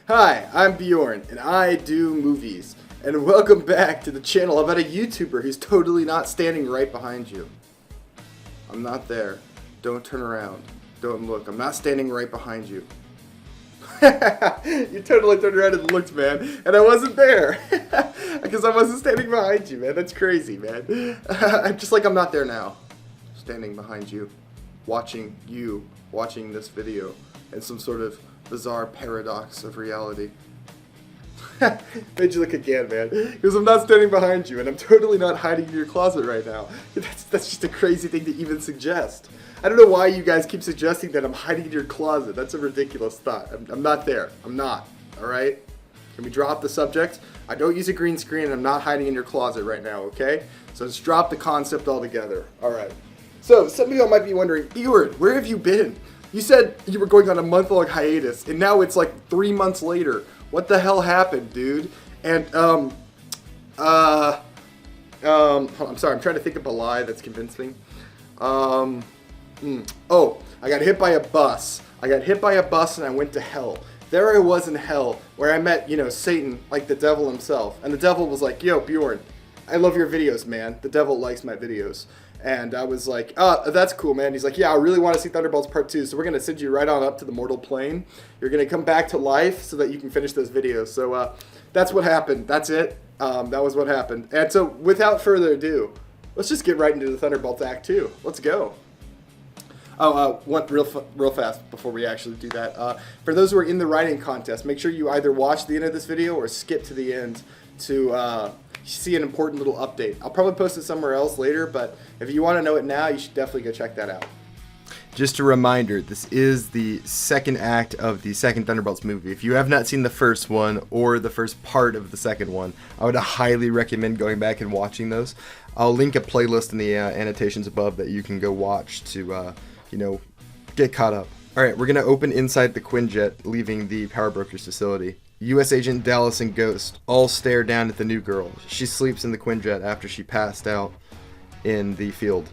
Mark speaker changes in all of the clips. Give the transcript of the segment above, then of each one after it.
Speaker 1: Hi, I'm Bjorn, and I do movies. And welcome back to the channel about a YouTuber who's totally not standing right behind you. I'm not there. Don't turn around. Don't look. I'm not standing right behind you. You totally turned around and looked, man, and I wasn't there. Because I wasn't standing behind you, man. That's crazy, man. I'm just like I'm not there now. Standing behind you, watching this video, and some sort of bizarre paradox of reality. Made you look again, man. Because I'm not standing behind you, and I'm totally not hiding in your closet right now. That's just a crazy thing to even suggest. I don't know why you guys keep suggesting that I'm hiding in your closet. That's a ridiculous thought. I'm not there. I'm not. Alright? Can we drop the subject? I don't use a green screen, and I'm not hiding in your closet right now, okay? So let's drop the concept altogether. Alright. So, some of y'all might be wondering, Eward, where have you been? You said you were going on a month-long hiatus, and now it's like 3 months later. What the hell happened, dude? And, hold on, I'm sorry, I'm trying to think of a lie that's convincing. Oh, I got hit by a bus. I got hit by a bus and I went to hell. There I was in hell, where I met, Satan, like the devil himself. And the devil was like, yo, Bjorn, I love your videos, man. The devil likes my videos. And I was like, oh, that's cool, man. He's like, yeah, I really want to see Thunderbolts Part 2, so we're going to send you right on up to the mortal plane. You're going to come back to life so that you can finish those videos. So that's what happened. That's it. That was what happened. And so without further ado, let's just get right into the Thunderbolts Act 2. Let's go. One real fast before we actually do that. For those who are in the writing contest, make sure you either watch the end of this video or skip to the end to see an important little update. I'll probably post it somewhere else later, but if you want to know it now, you should definitely go check that out. Just a reminder, this is the second act of the second Thunderbolts movie. If you have not seen the first one or the first part of the second one, I would highly recommend going back and watching those. I'll link a playlist in the annotations above that you can go watch to, get caught up. Alright, we're going to open inside the Quinjet, leaving the Power Brokers facility. U.S. Agent Dallas and Ghost all stare down at the new girl. She sleeps in the Quinjet after she passed out in the field.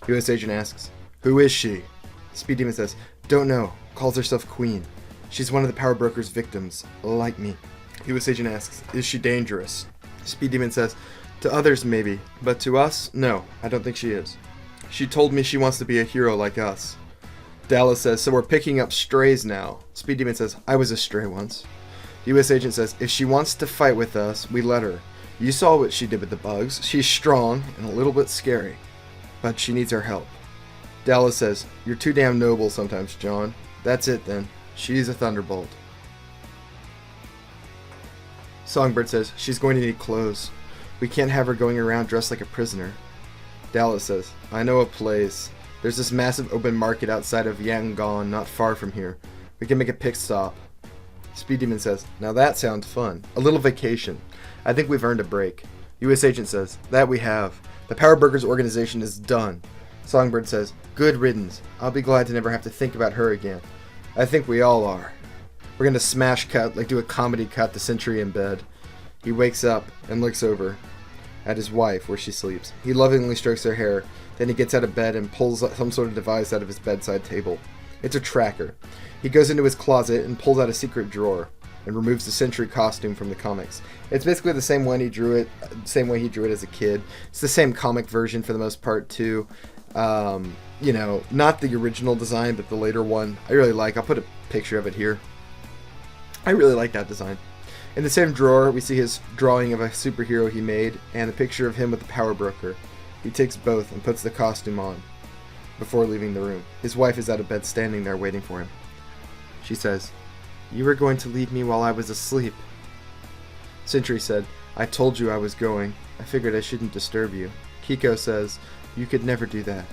Speaker 1: U.S. Agent asks, "Who is she?" Speed Demon says, "Don't know. Calls herself Queen. She's one of the Power Brokers' victims, like me." U.S. Agent asks, "Is she dangerous?" Speed Demon says, "To others maybe, but to us, no, I don't think she is. She told me she wants to be a hero like us." Dallas says, "So we're picking up strays now." Speed Demon says, "I was a stray once." U.S. Agent says, "If she wants to fight with us, we let her. You saw what she did with the bugs. She's strong and a little bit scary, but she needs our help." Dallas says, "You're too damn noble sometimes, John. That's it then. She's a Thunderbolt." Songbird says, "She's going to need clothes. We can't have her going around dressed like a prisoner." Dallas says, "I know a place. There's this massive open market outside of Yangon, not far from here. We can make a pit stop." Speed Demon says, "Now that sounds fun. A little vacation. I think we've earned a break." U.S. Agent says, "That we have. The Power Brokers organization is done." Songbird says, "Good riddance. I'll be glad to never have to think about her again." "I think we all are." We're going to smash cut, like do a comedy cut to Sentry in bed. He wakes up and looks over at his wife where she sleeps. He lovingly strokes her hair. Then he gets out of bed and pulls some sort of device out of his bedside table. It's a tracker. He goes into his closet and pulls out a secret drawer and removes the Sentry costume from the comics. It's basically the same way he drew it as a kid. It's the same comic version for the most part too. Not the original design, but the later one. I really like. I'll put a picture of it here. I really like that design. In the same drawer, we see his drawing of a superhero he made and a picture of him with the Power Broker. He takes both and puts the costume on before leaving the room. His wife is out of bed standing there waiting for him. She says, "You were going to leave me while I was asleep." Sentry said, "I told you I was going. I figured I shouldn't disturb you." Kiko says, "You could never do that.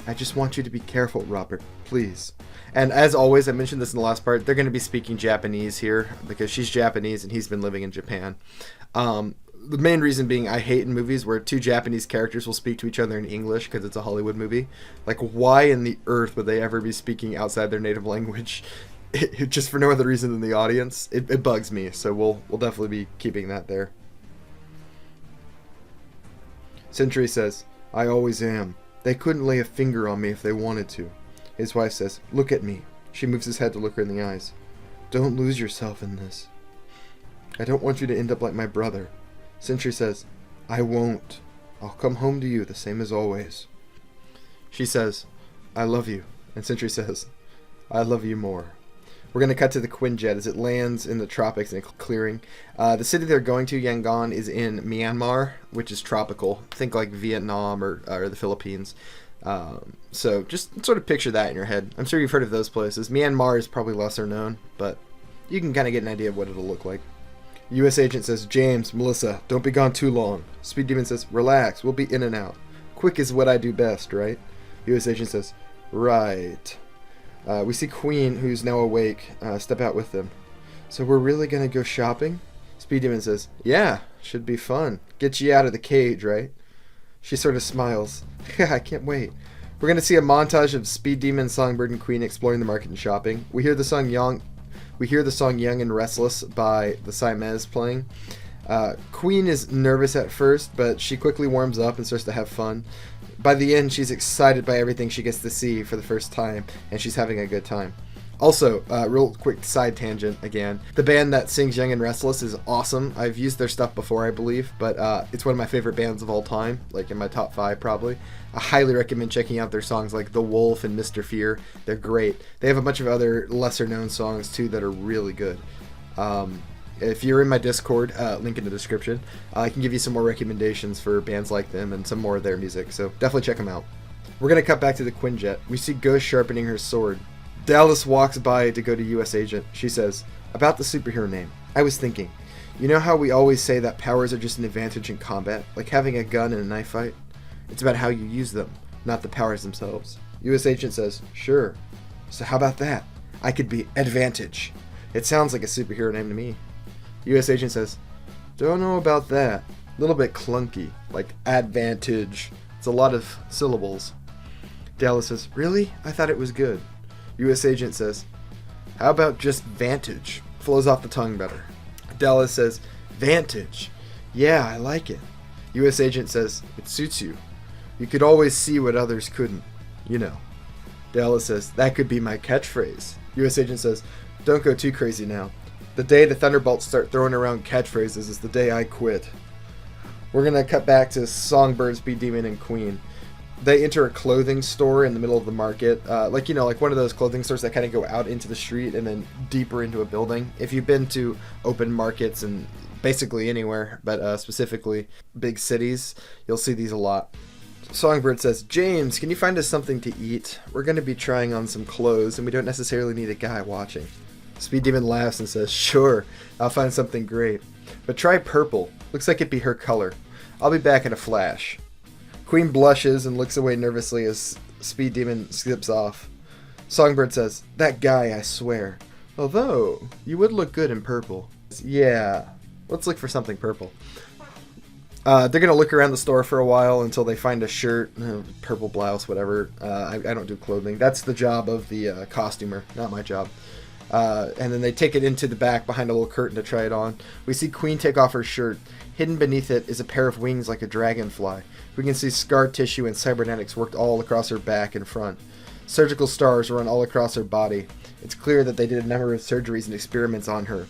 Speaker 1: I just want you to be careful, Robert, please." And as always, I mentioned this in the last part, they're going to be speaking Japanese here because she's Japanese and he's been living in Japan. The main reason being I hate in movies where two Japanese characters will speak to each other in English because it's a Hollywood movie. Like, why in the earth would they ever be speaking outside their native language? Just for no other reason than the audience. It bugs me, so we'll definitely be keeping that there. Sentry says, "I always am. They couldn't lay a finger on me if they wanted to." His wife says, "Look at me." She moves his head to look her in the eyes. don't lose yourself in this. I don't want you to end up like my brother. Sentry says, I won't. I'll come home to you the same as always. She says, I love you. And Sentry says, I love you more. We're going to cut to the Quinjet as it lands in the tropics in a clearing. The city they're going to, Yangon, is in Myanmar, which is tropical. Think like Vietnam or the Philippines. So just sort of picture that in your head. I'm sure you've heard of those places. Myanmar is probably lesser known, but you can kind of get an idea of what it'll look like. U.S. agent says, James, Melissa, don't be gone too long. Speed Demon says, relax, we'll be in and out. Quick is what I do best, right? U.S. agent says, right. We see Queen, who's now awake, step out with them. So we're really going to go shopping? Speed Demon says, yeah, should be fun. Get you out of the cage, right? She sort of smiles. I can't wait. We're going to see a montage of Speed Demon, Songbird, and Queen exploring the market and shopping. We hear the song Young and Restless by the Siamese playing. Queen is nervous at first, but she quickly warms up and starts to have fun. By the end, she's excited by everything she gets to see for the first time, and she's having a good time. Also, real quick side tangent again. The band that sings Young and Restless is awesome. I've used their stuff before, I believe, but it's one of my favorite bands of all time, like in my top 5 probably. I highly recommend checking out their songs like The Wolf and Mr. Fear. They're great. They have a bunch of other lesser known songs too that are really good. If you're in my Discord, link in the description, I can give you some more recommendations for bands like them and some more of their music, so definitely check them out. We're going to cut back to the Quinjet. We see Ghost sharpening her sword. Dallas walks by to go to U.S. agent. She says, about the superhero name, I was thinking, you know how we always say that powers are just an advantage in combat, like having a gun in a knife fight? It's about how you use them, not the powers themselves. U.S. agent says, sure. So how about that? I could be Advantage. It sounds like a superhero name to me. U.S. agent says, don't know about that. A little bit clunky, like advantage. It's a lot of syllables. Dallas says, really? I thought it was good. U.S. agent says, how about just Vantage? Flows off the tongue better. Dallas says, Vantage. Yeah, I like it. U.S. agent says, it suits you. You could always see what others couldn't. You know. Dallas says, that could be my catchphrase. U.S. agent says, don't go too crazy now. The day the Thunderbolts start throwing around catchphrases is the day I quit. We're going to cut back to Songbird, Speed Demon, and Queen. They enter a clothing store in the middle of the market. Like one of those clothing stores that kind of go out into the street and then deeper into a building. If you've been to open markets and basically anywhere, but specifically big cities, you'll see these a lot. Songbird says, James, can you find us something to eat? We're going to be trying on some clothes and we don't necessarily need a guy watching. Speed Demon laughs and says, sure, I'll find something great. But try purple. Looks like it'd be her color. I'll be back in a flash. Queen blushes and looks away nervously as Speed Demon skips off. Songbird says, that guy, I swear. Although, you would look good in purple. Yeah, let's look for something purple. They're going to look around the store for a while until they find a shirt, purple blouse, whatever. I don't do clothing. That's the job of the costumer, not my job. And then they take it into the back behind a little curtain to try it on. We see Queen take off her shirt. Hidden beneath it is a pair of wings like a dragonfly. We can see scar tissue and cybernetics worked all across her back and front. Surgical stars run all across her body. It's clear that they did a number of surgeries and experiments on her.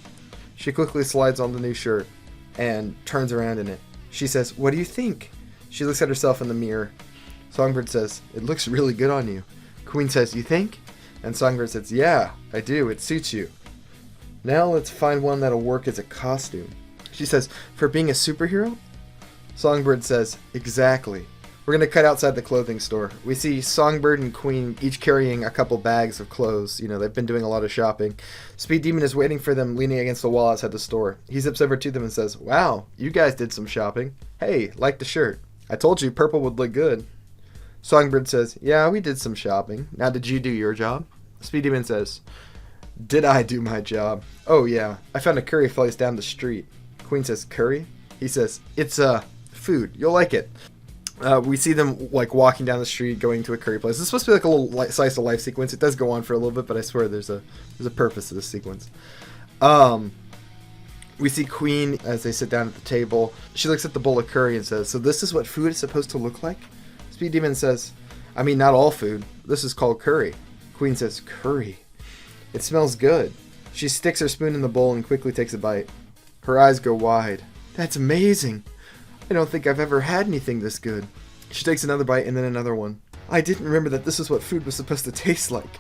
Speaker 1: She quickly slides on the new shirt and turns around in it. She says, what do you think? She looks at herself in the mirror. Songbird says, it looks really good on you. Queen says, you think? And Songbird says, yeah, I do. It suits you. Now let's find one that'll work as a costume. She says, for being a superhero? Songbird says, exactly. We're going to cut outside the clothing store. We see Songbird and Queen each carrying a couple bags of clothes. You know, they've been doing a lot of shopping. Speed Demon is waiting for them, leaning against the wall outside the store. He zips over to them and says, wow, you guys did some shopping. Hey, like the shirt. I told you purple would look good. Songbird says, yeah, we did some shopping. Now did you do your job? Speed Demon says, did I do my job? Oh yeah, I found a curry place down the street. Queen says, curry? He says, it's food. You'll like it. We see them like walking down the street going to a curry place. It's supposed to be like a little slice of life sequence. It does go on for a little bit, but I swear there's a purpose to this sequence. We see Queen as they sit down at the table. She looks at the bowl of curry and says, so this is what food is supposed to look like? Speed Demon says, I mean, not all food. This is called curry. Queen says, curry. It smells good. She sticks her spoon in the bowl and quickly takes a bite. Her eyes go wide. That's amazing. I don't think I've ever had anything this good. She takes another bite and then another one. I didn't remember that this is what food was supposed to taste like.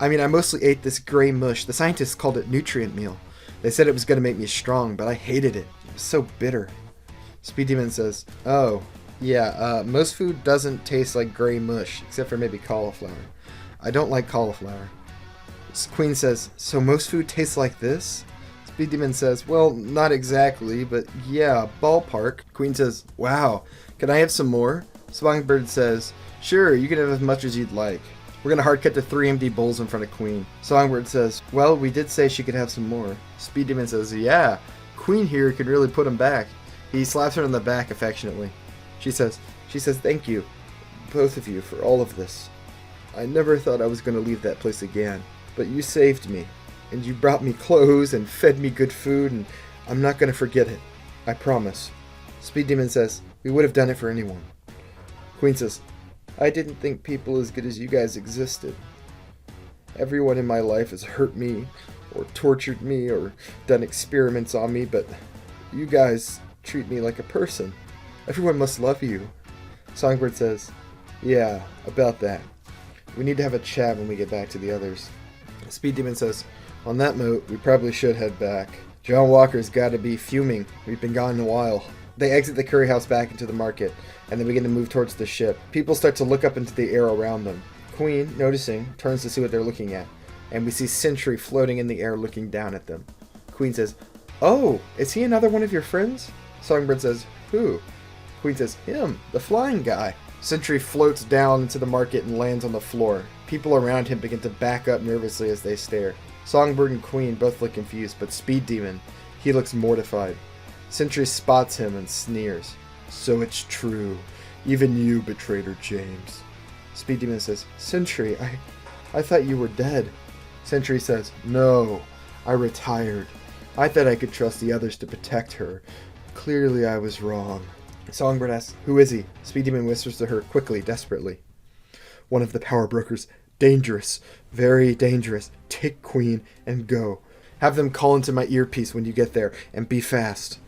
Speaker 1: I mean, I mostly ate this gray mush. The scientists called it nutrient meal. They said it was going to make me strong, but I hated it. It was so bitter. Speed Demon says, oh, yeah, most food doesn't taste like gray mush, except for maybe cauliflower. I don't like cauliflower. Queen says, so most food tastes like this? Speed Demon says, well, not exactly, but yeah, ballpark. Queen says, wow, can I have some more? Songbird says, sure, you can have as much as you'd like. We're going to hard cut to 3 empty bowls in front of Queen. Songbird says, well, we did say she could have some more. Speed Demon says, yeah, Queen here can really put them back. He slaps her on the back affectionately. She says, thank you, both of you, for all of this. I never thought I was going to leave that place again. But you saved me, and you brought me clothes and fed me good food, and I'm not going to forget it. I promise. Speed Demon says, we would have done it for anyone. Queen says, I didn't think people as good as you guys existed. Everyone in my life has hurt me, or tortured me, or done experiments on me, but you guys treat me like a person. Everyone must love you. Songbird says, yeah, about that. We need to have a chat when we get back to the others. Speed Demon says, on that note, we probably should head back. John Walker's got to be fuming. We've been gone a while. They exit the curry house back into the market, and they begin to move towards the ship. People start to look up into the air around them. Queen, noticing, turns to see what they're looking at, and we see Sentry floating in the air looking down at them. Queen says, oh, is he another one of your friends? Songbird says, who? Queen says, him, the flying guy. Sentry floats down into the market and lands on the floor. People around him begin to back up nervously as they stare. Songbird and Queen both look confused, but Speed Demon, he looks mortified. Sentry spots him and sneers. So it's true. Even you betrayed her, James. Speed Demon says, Sentry, I thought you were dead. Sentry says, no, I retired. I thought I could trust the others to protect her. Clearly I was wrong. Songbird asks, who is he? Speed Demon whispers to her quickly, desperately. One of the power brokers. Dangerous. Very dangerous. Take Queen and go. Have them call into my earpiece when you get there, and be fast.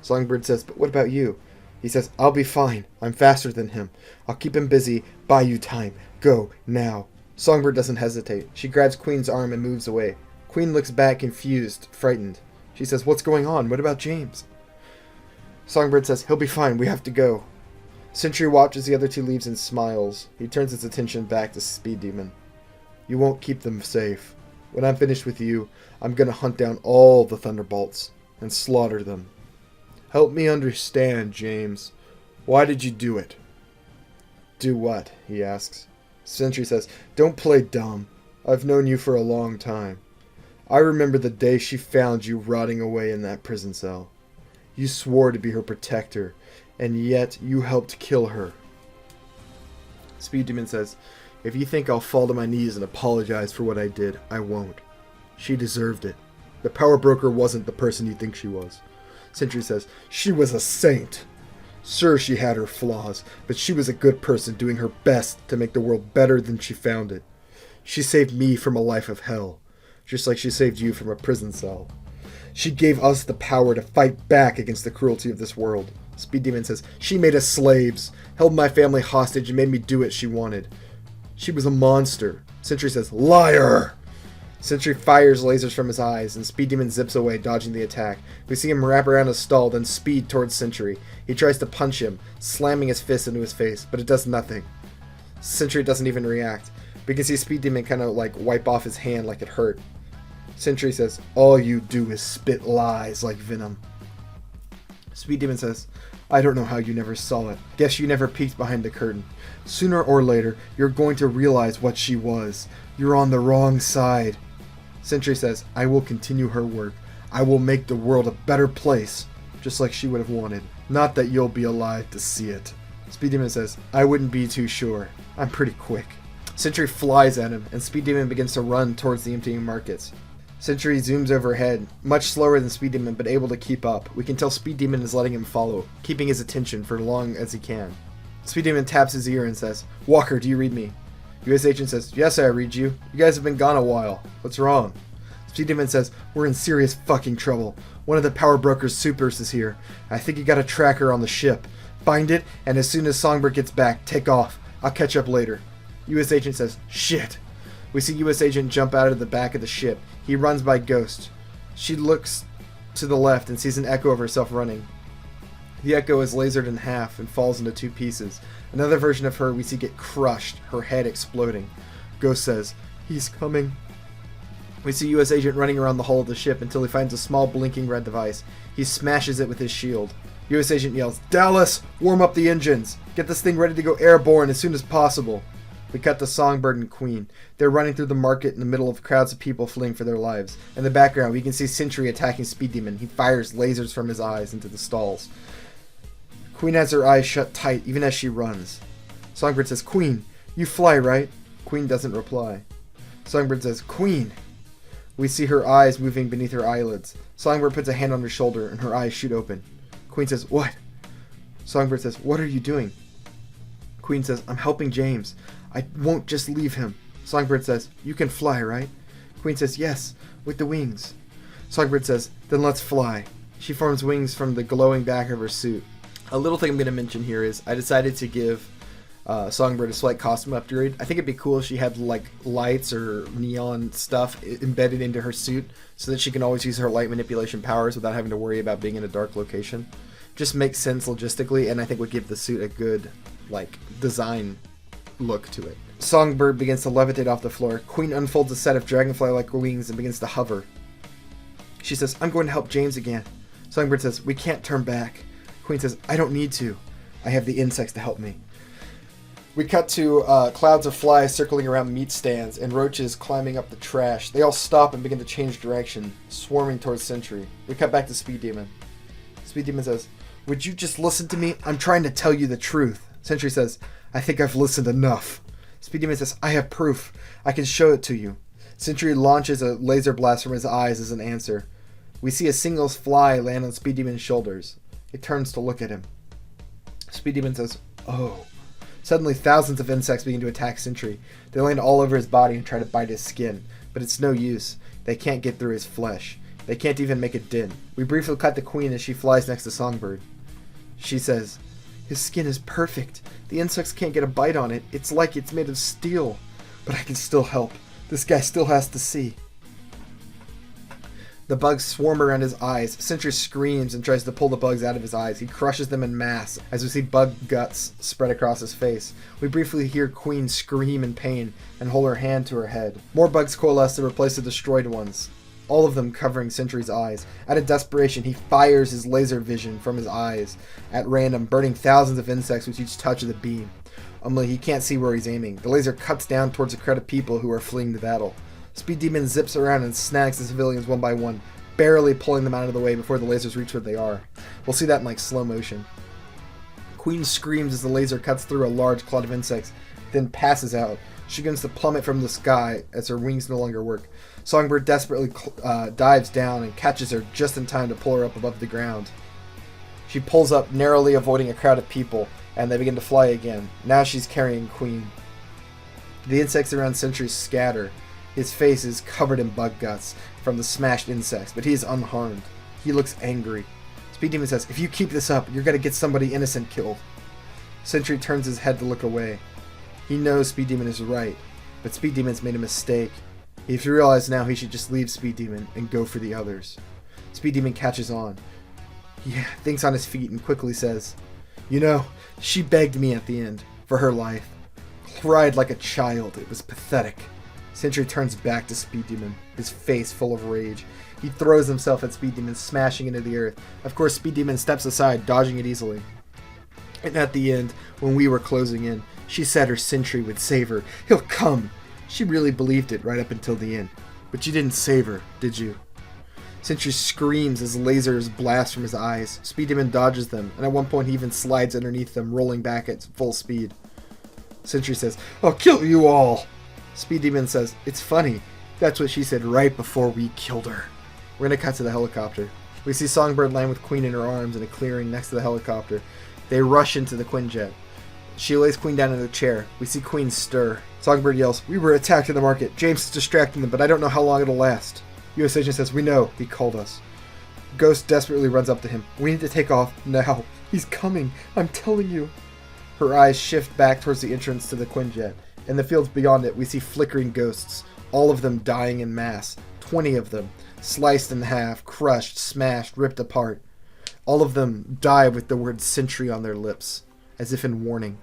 Speaker 1: Songbird says, but what about you? He says, I'll be fine. I'm faster than him. I'll keep him busy. Buy you time. Go, now. Songbird doesn't hesitate. She grabs Queen's arm and moves away. Queen looks back, confused, frightened. She says, what's going on? What about James? Songbird says, he'll be fine. We have to go. Sentry watches the other two leaves and smiles. He turns his attention back to Speed Demon. You won't keep them safe. When I'm finished with you, I'm going to hunt down all the Thunderbolts and slaughter them. Help me understand, James. Why did you do it? Do what? He asks. Sentry says, don't play dumb. I've known you for a long time. I remember the day she found you rotting away in that prison cell. You swore to be her protector, and yet you helped kill her. Speed Demon says, if you think I'll fall to my knees and apologize for what I did, I won't. She deserved it. The power broker wasn't the person you think she was. Sentry says, she was a saint. Sure, she had her flaws, but she was a good person doing her best to make the world better than she found it. She saved me from a life of hell, just like she saved you from a prison cell. She gave us the power to fight back against the cruelty of this world. Speed Demon says, she made us slaves, held my family hostage, and made me do what she wanted. She was a monster. Sentry says, liar! Sentry fires lasers from his eyes, and Speed Demon zips away, dodging the attack. We see him wrap around a stall, then speed towards Sentry. He tries to punch him, slamming his fist into his face, but it does nothing. Sentry doesn't even react. We can see Speed Demon kind of like wipe off his hand like it hurt. Sentry says, all you do is spit lies like venom. Speed Demon says, I don't know how you never saw it. Guess you never peeked behind the curtain. Sooner or later, you're going to realize what she was. You're on the wrong side. Sentry says, I will continue her work. I will make the world a better place, just like she would have wanted. Not that you'll be alive to see it. Speed Demon says, I wouldn't be too sure. I'm pretty quick. Sentry flies at him, and Speed Demon begins to run towards the emptying markets. Sentry zooms overhead, much slower than Speed Demon, but able to keep up. We can tell Speed Demon is letting him follow, keeping his attention for as long as he can. Speed Demon taps his ear and says, Walker, do you read me? US agent says, yes, I read you. You guys have been gone a while. What's wrong? Speed Demon says, we're in serious fucking trouble. One of the power broker's supers is here. I think you got a tracker on the ship. Find it, and as soon as Songbird gets back, take off. I'll catch up later. U.S. Agent says, shit. We see U.S. Agent jump out of the back of the ship. He runs by Ghost. She looks to the left and sees an echo of herself running. The echo is lasered in half and falls into 2 pieces. Another version of her we see get crushed, her head exploding. Ghost says, he's coming. We see U.S. Agent running around the hull of the ship until he finds a small blinking red device. He smashes it with his shield. U.S. Agent yells, Dallas, warm up the engines. Get this thing ready to go airborne as soon as possible. We cut to Songbird and Queen. They're running through the market in the middle of crowds of people fleeing for their lives. In the background, we can see Sentry attacking Speed Demon. He fires lasers from his eyes into the stalls. Queen has her eyes shut tight, even as she runs. Songbird says, Queen, you fly, right? Queen doesn't reply. Songbird says, Queen. We see her eyes moving beneath her eyelids. Songbird puts a hand on her shoulder, and her eyes shoot open. Queen says, what? Songbird says, what are you doing? Queen says, I'm helping James. I won't just leave him. Songbird says, you can fly, right? Queen says, yes, with the wings. Songbird says, then let's fly. She forms wings from the glowing back of her suit. A little thing I'm going to mention here is I decided to give Songbird a slight costume upgrade. I think it'd be cool if she had like lights or neon stuff embedded into her suit so that she can always use her light manipulation powers without having to worry about being in a dark location. Just makes sense logistically, and I think would give the suit a good like design look to it. Songbird begins to levitate off the floor. Queen unfolds a set of dragonfly-like wings and begins to hover. She says, I'm going to help James again. Songbird says, we can't turn back. Queen says, I don't need to. I have the insects to help me. We cut to clouds of flies circling around meat stands and roaches climbing up the trash. They all stop and begin to change direction, swarming towards Sentry. We cut back to Speed Demon. Speed Demon says, would you just listen to me? I'm trying to tell you the truth. Sentry says, I think I've listened enough. Speed Demon says, I have proof. I can show it to you. Sentry launches a laser blast from his eyes as an answer. We see a single fly land on Speed Demon's shoulders. It turns to look at him. Speed Demon says, oh. Suddenly, thousands of insects begin to attack Sentry. They land all over his body and try to bite his skin, but it's no use. They can't get through his flesh. They can't even make a dent. We briefly cut to Queen as she flies next to Songbird. She says, his skin is perfect. The insects can't get a bite on it. It's like it's made of steel. But I can still help. This guy still has to see. The bugs swarm around his eyes. Sentry screams and tries to pull the bugs out of his eyes. He crushes them in mass as we see bug guts spread across his face. We briefly hear Queen scream in pain and hold her hand to her head. More bugs coalesce to replace the destroyed ones, all of them covering Sentry's eyes. Out of desperation, he fires his laser vision from his eyes at random, burning thousands of insects with each touch of the beam. Only he can't see where he's aiming. The laser cuts down towards a crowd of people who are fleeing the battle. Speed Demon zips around and snags the civilians one by one, barely pulling them out of the way before the lasers reach where they are. We'll see that in like slow motion. Queen screams as the laser cuts through a large cloud of insects, then passes out. She begins to plummet from the sky as her wings no longer work. Songbird desperately dives down and catches her just in time to pull her up above the ground. She pulls up, narrowly avoiding a crowd of people, and they begin to fly again. Now she's carrying Queen. The insects around Sentry scatter. His face is covered in bug guts from the smashed insects, but he is unharmed. He looks angry. Speed Demon says, if you keep this up, you're going to get somebody innocent killed. Sentry turns his head to look away. He knows Speed Demon is right, but Speed Demon's made a mistake. He's realized now he should just leave Speed Demon and go for the others. Speed Demon catches on. He thinks on his feet and quickly says, you know, she begged me at the end for her life. Cried like a child. It was pathetic. Sentry turns back to Speed Demon, his face full of rage. He throws himself at Speed Demon, smashing into the earth. Of course, Speed Demon steps aside, dodging it easily. And at the end, when we were closing in, she said her Sentry would save her. He'll come! She really believed it right up until the end. But you didn't save her, did you? Sentry screams as lasers blast from his eyes. Speed Demon dodges them, and at one point he even slides underneath them, rolling back at full speed. Sentry says, I'll kill you all! Speed Demon says, it's funny. That's what she said right before we killed her. We're going to cut to the helicopter. We see Songbird land with Queen in her arms in a clearing next to the helicopter. They rush into the Quinjet. She lays Queen down in a chair. We see Queen stir. Songbird yells, we were attacked in the market. James is distracting them, but I don't know how long it'll last.
Speaker 2: U.S. agent says, "We know. He called us." Ghost desperately runs up to him. "We need to take off now. He's coming. I'm telling you." Her eyes shift back towards the entrance to the Quinjet. In the fields beyond it, we see flickering ghosts, all of them dying in mass. 20 of them, sliced in half, crushed, smashed, ripped apart. All of them die with the word "Sentry" on their lips, as if in warning.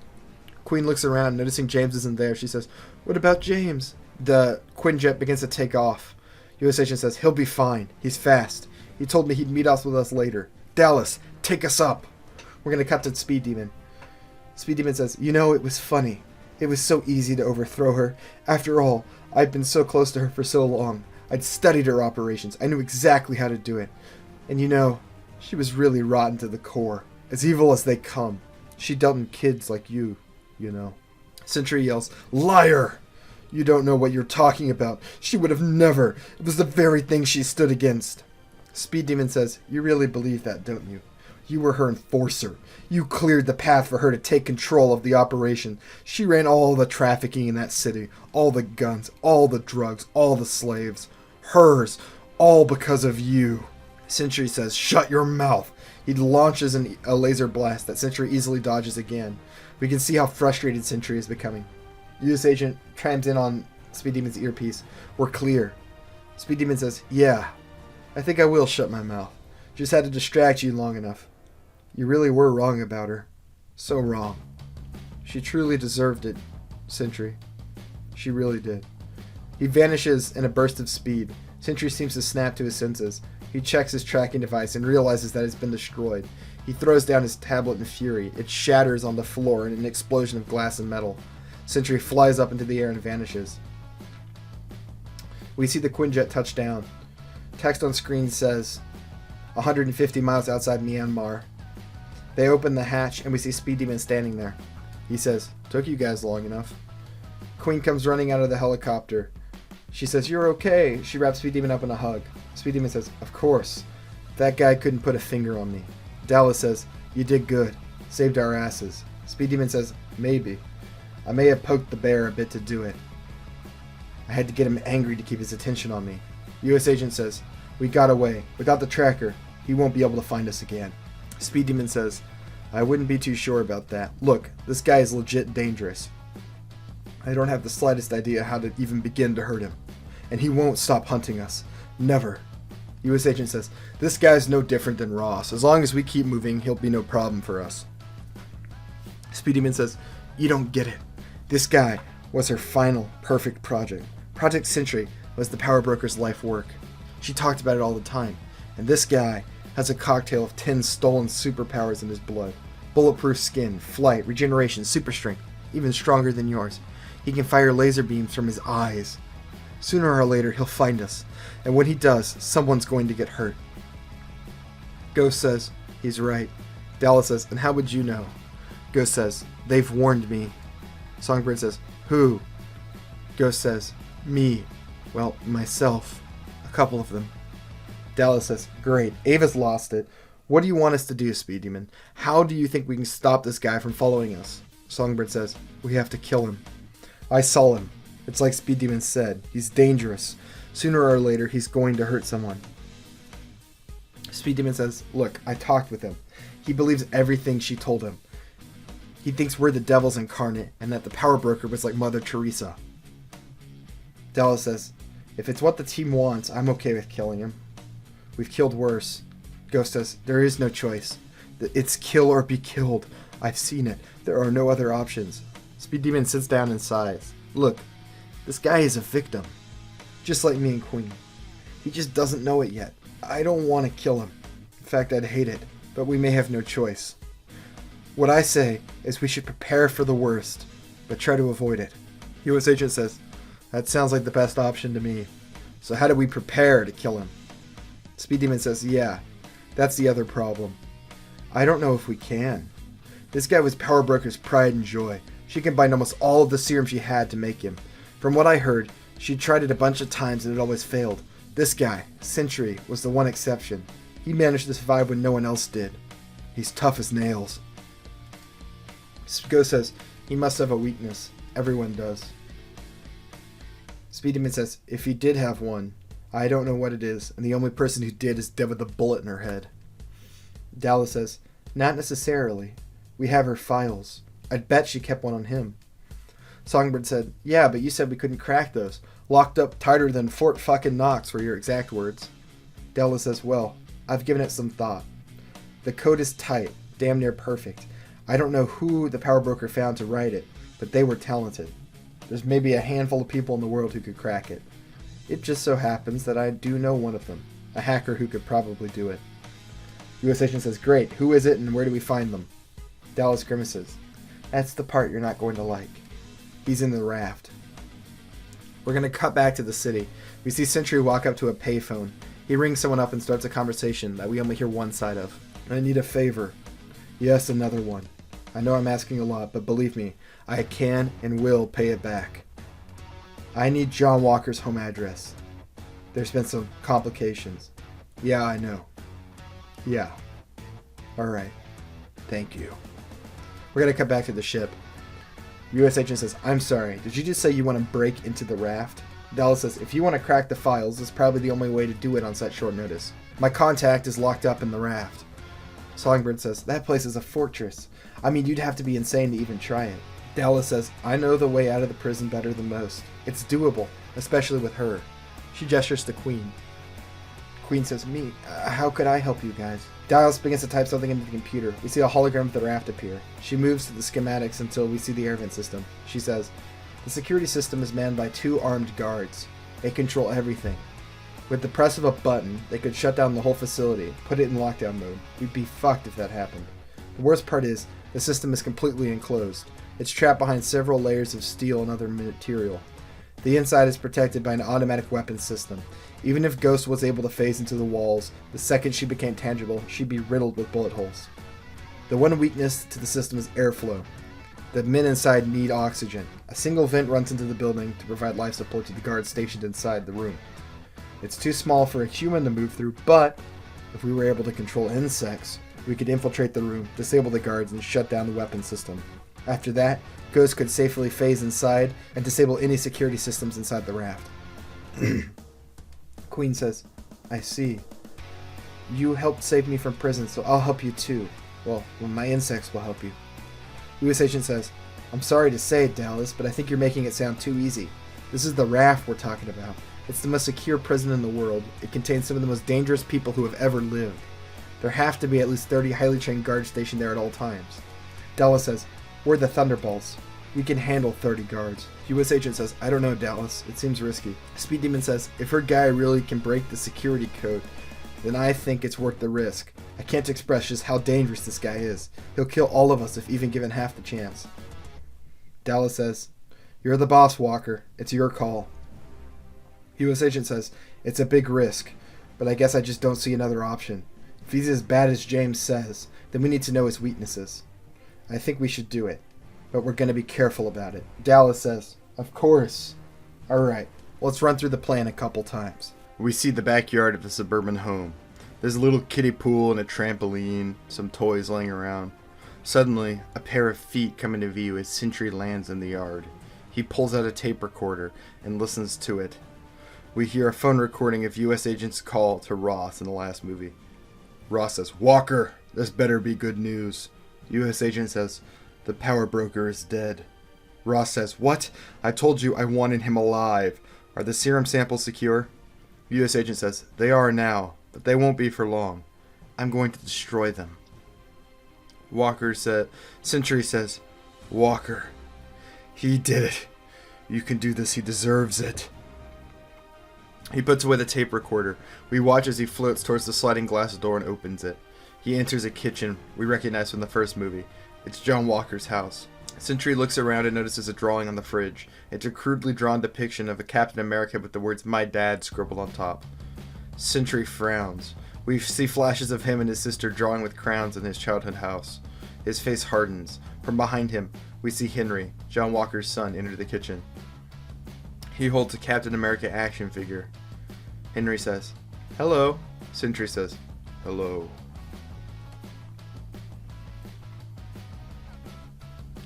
Speaker 2: Queen looks around, noticing James isn't there. She says, "What about James?" The Quinjet begins to take off. U.S. agent says, "He'll be fine. He's fast. He told me he'd meet us with us later. Dallas, take us up." We're going to cut to Speed Demon. Speed Demon says, "You know, it was funny. It was so easy to overthrow her. After all, I'd been so close to her for so long. I'd studied her operations. I knew exactly how to do it. And you know, she was really rotten to the core. As evil as they come. She dealt in kids like you know." Sentry yells, "Liar! You don't know what you're talking about. She would have never. It was the very thing she stood against." Speed Demon says, "You really believe that, don't you? You were her enforcer. You cleared the path for her to take control of the operation. She ran all the trafficking in that city, all the guns, all the drugs, all the slaves. Hers, all because of you." Sentry says, "Shut your mouth." He launches a laser blast that Sentry easily dodges again. We can see how frustrated Sentry is becoming. U.S. agent chimes in on Speed Demon's earpiece. "We're clear." Speed Demon says, "Yeah, I think I will shut my mouth. Just had to distract you long enough. You really were wrong about her. So wrong. She truly deserved it, Sentry. She really did." He vanishes in a burst of speed. Sentry seems to snap to his senses. He checks his tracking device and realizes that it's been destroyed. He throws down his tablet in fury. It shatters on the floor in an explosion of glass and metal. Sentry flies up into the air and vanishes. We see the Quinjet touch down. Text on screen says, 150 miles outside Myanmar. They open the hatch and we see Speed Demon standing there. He says, "Took you guys long enough." Queen comes running out of the helicopter. She says, "You're okay." She wraps Speed Demon up in a hug. Speed Demon says, "Of course. That guy couldn't put a finger on me." Dallas says, "You did good. Saved our asses." Speed Demon says, "Maybe. I may have poked the bear a bit to do it. I had to get him angry to keep his attention on me." U.S. agent says, "We got away. Without the tracker, he won't be able to find us again." Speed Demon says, "I wouldn't be too sure about that. Look, this guy is legit dangerous. I don't have the slightest idea how to even begin to hurt him. And he won't stop hunting us. Never." U.S. agent says, "This guy's no different than Ross. As long as we keep moving, he'll be no problem for us." Speed Demon says, "You don't get it. This guy was her final, perfect project. Project Sentry was the power broker's life work. She talked about it all the time. And this guy has a cocktail of 10 stolen superpowers in his blood. Bulletproof skin, flight, regeneration, super strength, even stronger than yours. He can fire laser beams from his eyes. Sooner or later, he'll find us. And when he does, someone's going to get hurt." Ghost says, "He's right." Dallas says, "And how would you know?" Ghost says, "They've warned me." Songbird says, "Who?" Ghost says, "Me. Well, myself. A couple of them." Dallas says, "Great. Ava's lost it. What do you want us to do, Speed Demon? How do you think we can stop this guy from following us?" Songbird says, "We have to kill him. I saw him. It's like Speed Demon said. He's dangerous. Sooner or later, he's going to hurt someone." Speed Demon says, "Look, I talked with him. He believes everything she told him. He thinks we're the devils incarnate and that the power broker was like Mother Teresa." Dallas says, "If it's what the team wants, I'm okay with killing him. We've killed worse." Ghost says, "There is no choice. It's kill or be killed. I've seen it. There are no other options." Speed Demon sits down and sighs. "Look, this guy is a victim. Just like me and Queen. He just doesn't know it yet. I don't want to kill him. In fact, I'd hate it. But we may have no choice. What I say is we should prepare for the worst, but try to avoid it." U.S. agent says, "That sounds like the best option to me. So how do we prepare to kill him?" Speed Demon says, "Yeah, that's the other problem. I don't know if we can. This guy was Power Broker's pride and joy. She combined almost all of the serum she had to make him. From what I heard, she tried it a bunch of times and it always failed. This guy, Sentry, was the one exception. He managed to survive when no one else did. He's tough as nails." Ghost says, "He must have a weakness. Everyone does." Speed Demon says, "If he did have one, I don't know what it is, and the only person who did is dead with a bullet in her head. Dallas says, not necessarily. We have her files. I'd bet she kept one on him. Songbird said, yeah, but you said we couldn't crack those. Locked up tighter than Fort fucking Knox were your exact words. Dallas says, well, I've given it some thought. The code is tight, damn near perfect. I don't know who the power broker found to write it, but they were talented. There's maybe a handful of people in the world who could crack it. It just so happens that I do know one of them, a hacker who could probably do it. U.S. agent says, great, who is it and where do we find them? Dallas grimaces. That's the part you're not going to like. He's in the raft. We're going to cut back to the city. We see Sentry walk up to a payphone. He rings someone up and starts a conversation that we only hear one side of. I need a favor. Yes, another one. I know I'm asking a lot, but believe me, I can and will pay it back. I need John Walker's home address. There's been some complications. Yeah, I know. Yeah. Alright. Thank you. We're going to cut back to the ship. U.S. agent says, I'm sorry, did you just say you want to break into the raft? Dallas says, if you want to crack the files, it's probably the only way to do it on such short notice. My contact is locked up in the raft. Songbird says, that place is a fortress. I mean, you'd have to be insane to even try it. Dallas says, I know the way out of the prison better than most. It's doable, especially with her. She gestures to Queen. Queen says, me, how could I help you guys? Dallas begins to type something into the computer. We see a hologram of the raft appear. She moves to the schematics until we see the air vent system. She says, the security system is manned by 2 armed guards. They control everything. With the press of a button, they could shut down the whole facility, put it in lockdown mode. We'd be fucked if that happened. The worst part is, the system is completely enclosed. It's trapped behind several layers of steel and other material. The inside is protected by an automatic weapons system. Even if Ghost was able to phase into the walls, the second she became tangible, she'd be riddled with bullet holes. The one weakness to the system is airflow. The men inside need oxygen. A single vent runs into the building to provide life support to the guards stationed inside the room. It's too small for a human to move through, but if we were able to control insects, we could infiltrate the room, disable the guards, and shut down the weapons system. After that, Ghost could safely phase inside and disable any security systems inside the raft. Queen says, I see. You helped save me from prison, so I'll help you too. Well, my insects will help you. U.S. agent says, I'm sorry to say it, Dallas, but I think you're making it sound too easy. This is the raft we're talking about. It's the most secure prison in the world. It contains some of the most dangerous people who have ever lived. There have to be at least 30 highly trained guards stationed there at all times. Dallas says, we're the Thunderbolts. We can handle 30 guards. U.S. agent says, I don't know, Dallas. It seems risky. Speed Demon says, if her guy really can break the security code, then I think it's worth the risk. I can't express just how dangerous this guy is. He'll kill all of us if even given half the chance. Dallas says, you're the boss, Walker. It's your call. U.S. agent says, it's a big risk, but I guess I just don't see another option. If he's as bad as James says, then we need to know his weaknesses. I think we should do it, but we're going to be careful about it. Dallas says, of course. Alright, let's run through the plan a couple times.
Speaker 1: We see the backyard of the suburban home. There's a little kiddie pool and a trampoline, some toys laying around. Suddenly, a pair of feet come into view as Sentry lands in the yard. He pulls out a tape recorder and listens to it. We hear a phone recording of U.S. agent's call to Ross in the last movie. Ross says, Walker, this better be good news. U.S. agent says, the power broker is dead. Ross says, what? I told you I wanted him alive. Are the serum samples secure? U.S. agent says, they are now, but they won't be for long. I'm going to destroy them. Sentry says, Walker, he did it. You can do this, he deserves it. He puts away the tape recorder. We watch as he floats towards the sliding glass door and opens it. He enters a kitchen we recognize from the first movie. It's John Walker's house. Sentry looks around and notices a drawing on the fridge. It's a crudely drawn depiction of a Captain America with the words, my dad, scribbled on top. Sentry frowns. We see flashes of him and his sister drawing with crayons in his childhood house. His face hardens. From behind him, we see Henry, John Walker's son, enter the kitchen. He holds a Captain America action figure. Henry says, hello. Sentry says, hello.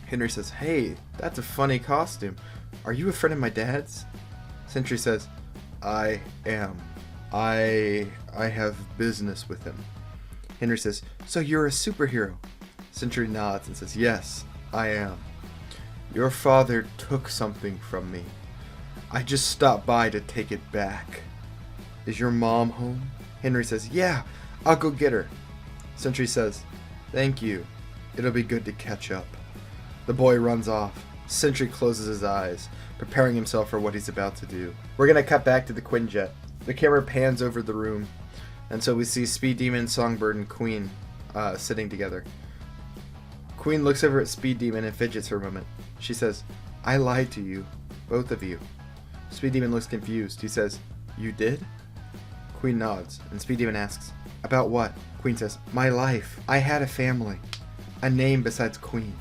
Speaker 1: Henry says, hey, that's a funny costume. Are you a friend of my dad's? Sentry says, I am.
Speaker 2: I have business with him. Henry says, so you're a superhero? Sentry nods and says, yes, I am. Your father took something from me. I just stopped by to take it back. Is your mom home? Henry says, yeah, I'll go get her. Sentry says, thank you. It'll be good to catch up. The boy runs off. Sentry closes his eyes, preparing himself for what he's about to do. We're going to cut back to the Quinjet. The camera pans over the room, and so we see Speed Demon, Songbird, and Queen sitting together. Queen looks over at Speed Demon and fidgets for a moment. She says, I lied to you, both of you. Speed Demon looks confused. He says, you did? Queen nods, and Speed Demon asks, about what? Queen says, my life. I had a family. A name besides Queen.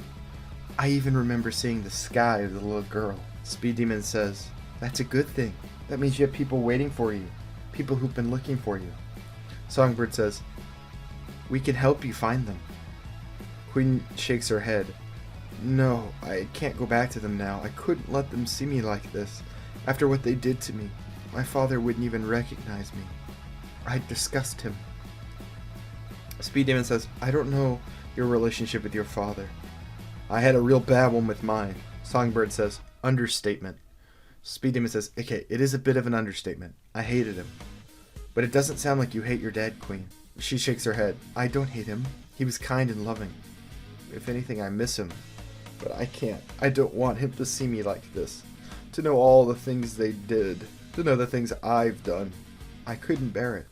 Speaker 2: I even remember seeing the sky as a little girl. Speed Demon says, that's a good thing. That means you have people waiting for you. People who've been looking for you. Songbird says, we can help you find them. Queen shakes her head. No, I can't go back to them now. I couldn't let them see me like this. After what they did to me, my father wouldn't even recognize me. I'd disgust him. Speed Demon says, I don't know your relationship with your father. I had a real bad one with mine. Songbird says, understatement. Speed Demon says, okay, it is a bit of an understatement. I hated him. But it doesn't sound like you hate your dad, Queen. She shakes her head. I don't hate him. He was kind and loving. If anything, I miss him. But I can't. I don't want him to see me like this. To know all the things they did. To know the things I've done. I couldn't bear it.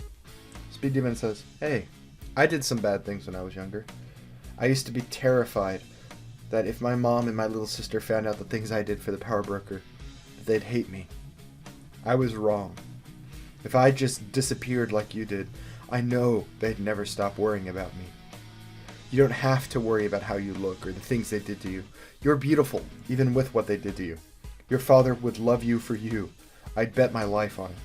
Speaker 2: Speed Demon says, hey, I did some bad things when I was younger. I used to be terrified that if my mom and my little sister found out the things I did for the power broker, that they'd hate me. I was wrong. If I just disappeared like you did, I know they'd never stop worrying about me. You don't have to worry about how you look or the things they did to you. You're beautiful, even with what they did to you. Your father would love you for you. I'd bet my life on it.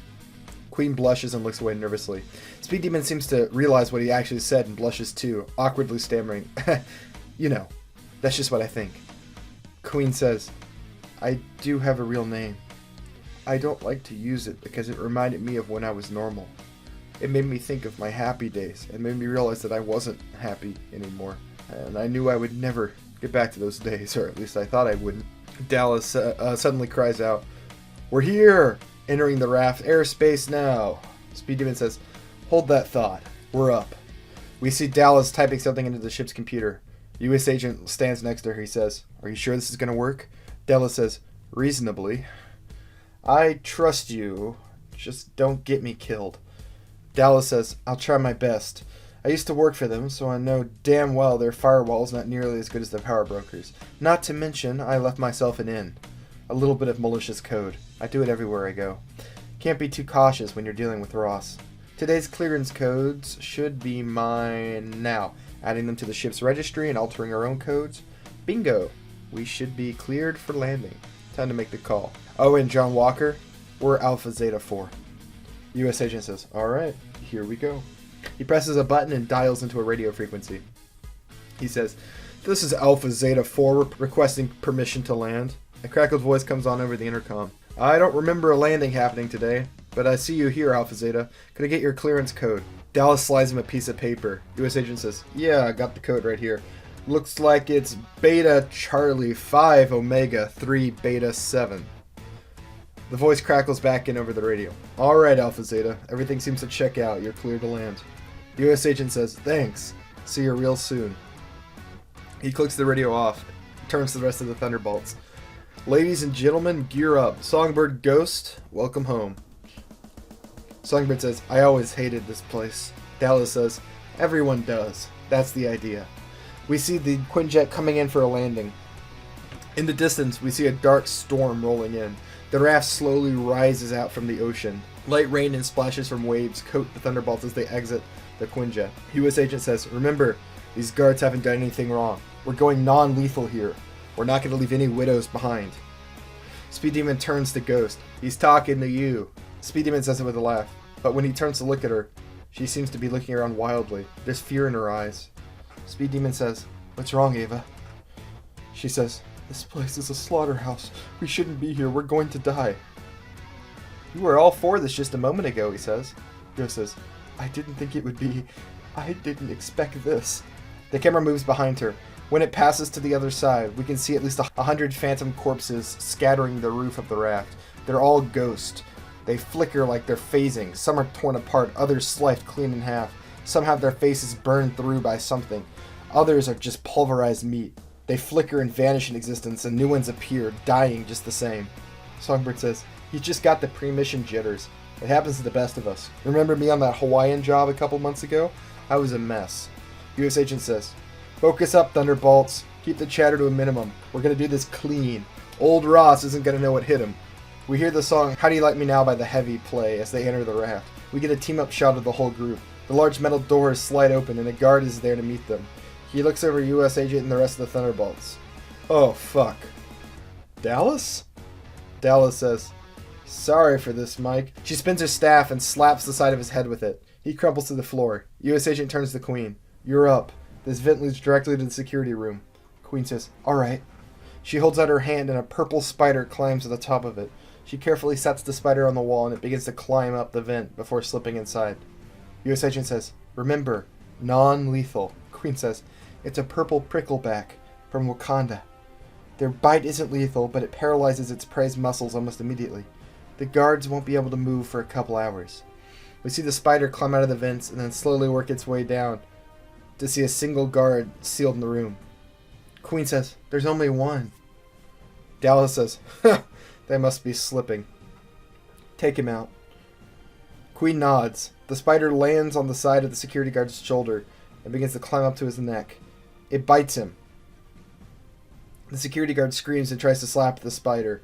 Speaker 2: Queen blushes and looks away nervously. Speed Demon seems to realize what he actually said and blushes too, awkwardly stammering. You know, that's just what I think. Queen says, I do have a real name. I don't like to use it because it reminded me of when I was normal. It made me think of my happy days and made me realize that I wasn't happy anymore. And I knew I would never get back to those days, or at least I thought I wouldn't. Dallas suddenly cries out, we're here! Entering the raft airspace now. Speed Demon says, hold that thought. We're up. We see Dallas typing something into the ship's computer. U.S. agent stands next to her. He says, are you sure this is going to work? Dallas says, reasonably. I trust you. Just don't get me killed. Dallas says, I'll try my best. I used to work for them, so I know damn well their firewall's not nearly as good as the power brokers. Not to mention, I left myself an in. A little bit of malicious code. I do it everywhere I go. Can't be too cautious when you're dealing with Ross. Today's clearance codes should be mine now. Adding them to the ship's registry and altering our own codes. Bingo! We should be cleared for landing. Time to make the call. Oh, and John Walker, we're Alpha Zeta 4. U.S. agent says, alright, here we go. He presses a button and dials into a radio frequency. He says, this is Alpha Zeta 4 requesting permission to land. A crackled voice comes on over the intercom. I don't remember a landing happening today, but I see you here, Alpha Zeta. Could I get your clearance code? Dallas slides him a piece of paper. U.S. agent says, yeah, I got the code right here. Looks like it's Beta Charlie 5 Omega 3 Beta 7. The voice crackles back in over the radio. Alright, Alpha Zeta. Everything seems to check out. You're clear to land. The U.S. agent says, thanks. See you real soon. He clicks the radio off. Turns to the rest of the Thunderbolts. Ladies and gentlemen, gear up. Songbird Ghost, welcome home. Songbird says, I always hated this place. Dallas says, everyone does. That's the idea. We see the Quinjet coming in for a landing. In the distance, we see a dark storm rolling in. The raft slowly rises out from the ocean. Light rain and splashes from waves coat the Thunderbolts as they exit the Quinjet. U.S. agent says, remember, these guards haven't done anything wrong. We're going non-lethal here. We're not going to leave any widows behind. Speed Demon turns to Ghost. He's talking to you. Speed Demon says it with a laugh. But when he turns to look at her, she seems to be looking around wildly. There's fear in her eyes. Speed Demon says, what's wrong, Ava? She says, this place is a slaughterhouse. We shouldn't be here. We're going to die. You were all for this just a moment ago, he says. Ghost says, I didn't think it would be. I didn't expect this. The camera moves behind her. When it passes to the other side, we can see at least 100 phantom corpses scattering the roof of the raft. They're all ghost. They flicker like they're phasing. Some are torn apart, others sliced clean in half. Some have their faces burned through by something. Others are just pulverized meat. They flicker and vanish in existence, and new ones appear, dying just the same. Songbird says, he's just got the pre-mission jitters. It happens to the best of us. Remember me on that Hawaiian job a couple months ago? I was a mess. U.S. Agent says, focus up, Thunderbolts. Keep the chatter to a minimum. We're going to do this clean. Old Ross isn't going to know what hit him. We hear the song How Do You Like Me Now by The Heavy play as they enter the raft. We get a team-up shot of the whole group. The large metal doors slide open and a guard is there to meet them. He looks over U.S. Agent and the rest of the Thunderbolts. Oh, fuck. Dallas? Dallas says, sorry for this, Mike. She spins her staff and slaps the side of his head with it. He crumples to the floor. U.S. Agent turns to Queen. You're up. This vent leads directly to the security room. Queen says, alright. She holds out her hand and a purple spider climbs to the top of it. She carefully sets the spider on the wall and it begins to climb up the vent before slipping inside. U.S. Agent says, remember, non-lethal. Queen says, it's a purple prickleback from Wakanda. Their bite isn't lethal, but it paralyzes its prey's muscles almost immediately. The guards won't be able to move for a couple hours. We see the spider climb out of the vents and then slowly work its way down to see a single guard sealed in the room. Queen says, there's only one. Dallas says, they must be slipping. Take him out. Queen nods. The spider lands on the side of the security guard's shoulder and begins to climb up to his neck. It bites him. The security guard screams and tries to slap the spider,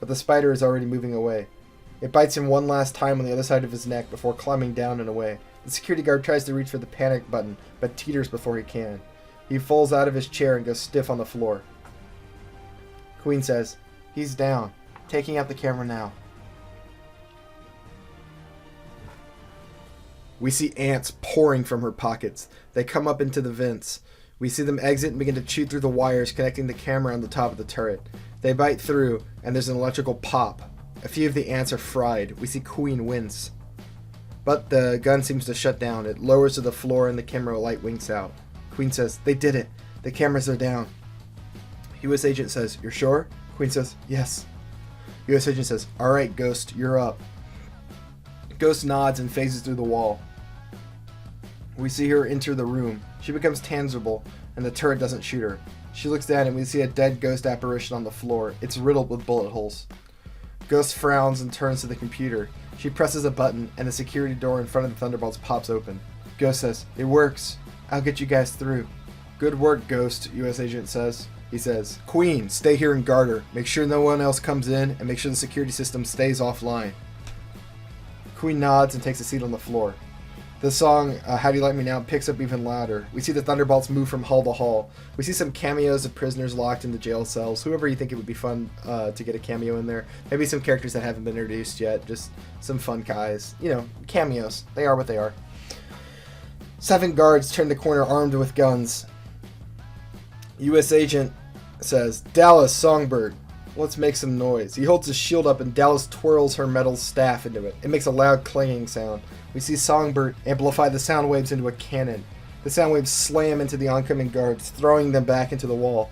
Speaker 2: but the spider is already moving away. It bites him one last time on the other side of his neck before climbing down and away. The security guard tries to reach for the panic button, but teeters before he can. He falls out of his chair and goes stiff on the floor. Queen says, he's down. Taking out the camera now. We see ants pouring from her pockets. They come up into the vents. We see them exit and begin to chew through the wires connecting the camera on the top of the turret. They bite through, and there's an electrical pop. A few of the ants are fried. We see Queen wince. But the gun seems to shut down. It lowers to the floor and the camera light winks out. Queen says, they did it. The cameras are down. U.S. Agent says, you're sure? Queen says, yes. U.S. Agent says, alright, Ghost, you're up. Ghost nods and phases through the wall. We see her enter the room. She becomes tangible, and the turret doesn't shoot her. She looks down and we see a dead ghost apparition on the floor. It's riddled with bullet holes. Ghost frowns and turns to the computer. She presses a button, and the security door in front of the Thunderbolts pops open. Ghost says, it works. I'll get you guys through. Good work, Ghost, U.S. Agent says. He says, Queen, stay here and guard her. Make sure no one else comes in, and make sure the security system stays offline. Queen nods and takes a seat on the floor. The song, How Do You Like Me Now, picks up even louder. We see the Thunderbolts move from hall to hall. We see some cameos of prisoners locked into jail cells. Whoever you think it would be fun to get a cameo in there. Maybe some characters that haven't been introduced yet. Just some fun guys. You know, cameos. They are what they are. 7 guards turn the corner armed with guns. U.S. Agent says, Dallas, Songbird. Let's make some noise. He holds his shield up and Dallas twirls her metal staff into it. It makes a loud clanging sound. We see Songbird amplify the sound waves into a cannon. The sound waves slam into the oncoming guards, throwing them back into the wall.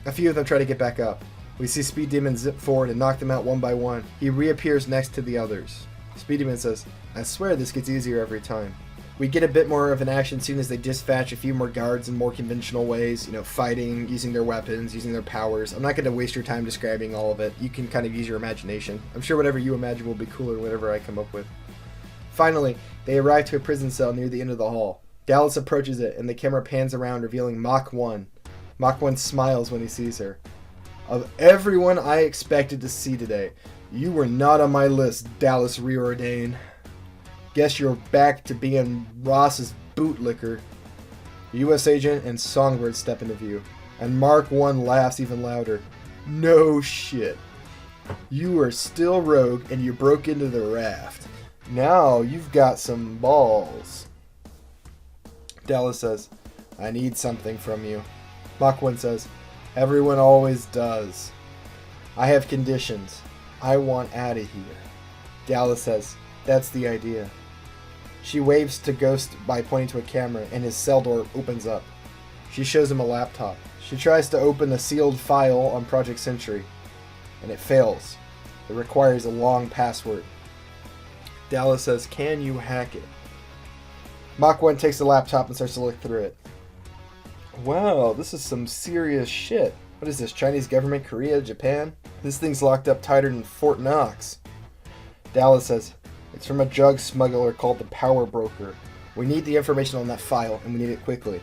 Speaker 2: A few of them try to get back up. We see Speed Demon zip forward and knock them out one by one. He reappears next to the others. Speed Demon says, I swear this gets easier every time. We get a bit more of an action scene as they dispatch a few more guards in more conventional ways, you know, fighting, using their weapons, using their powers. I'm not going to waste your time describing all of it. You can kind of use your imagination. I'm sure whatever you imagine will be cooler than whatever I come up with. Finally, they arrive to a prison cell near the end of the hall. Dallas approaches it, and the camera pans around, revealing Mach 1. Mach 1 smiles when he sees her. Of everyone I expected to see today, you were not on my list, Dallas Reordain. Guess you're back to being Ross's bootlicker. U.S. Agent and Songbird step into view, and Mark 1 laughs even louder. No shit. You are still rogue, and you broke into the raft. Now you've got some balls. Dallas says, I need something from you. Mach 1 says, everyone always does. I have conditions. I want out of here. Dallas says, that's the idea. She waves to Ghost by pointing to a camera, and his cell door opens up. She shows him a laptop. She tries to open a sealed file on Project Sentry, and it fails. It requires a long password. Dallas says, "Can you hack it?" Mach 1 takes the laptop and starts to look through it. Wow, this is some serious shit. What is this, Chinese government, Korea, Japan? This thing's locked up tighter than Fort Knox. Dallas says, "It's from a drug smuggler called the Power Broker. We need the information on that file, and we need it quickly."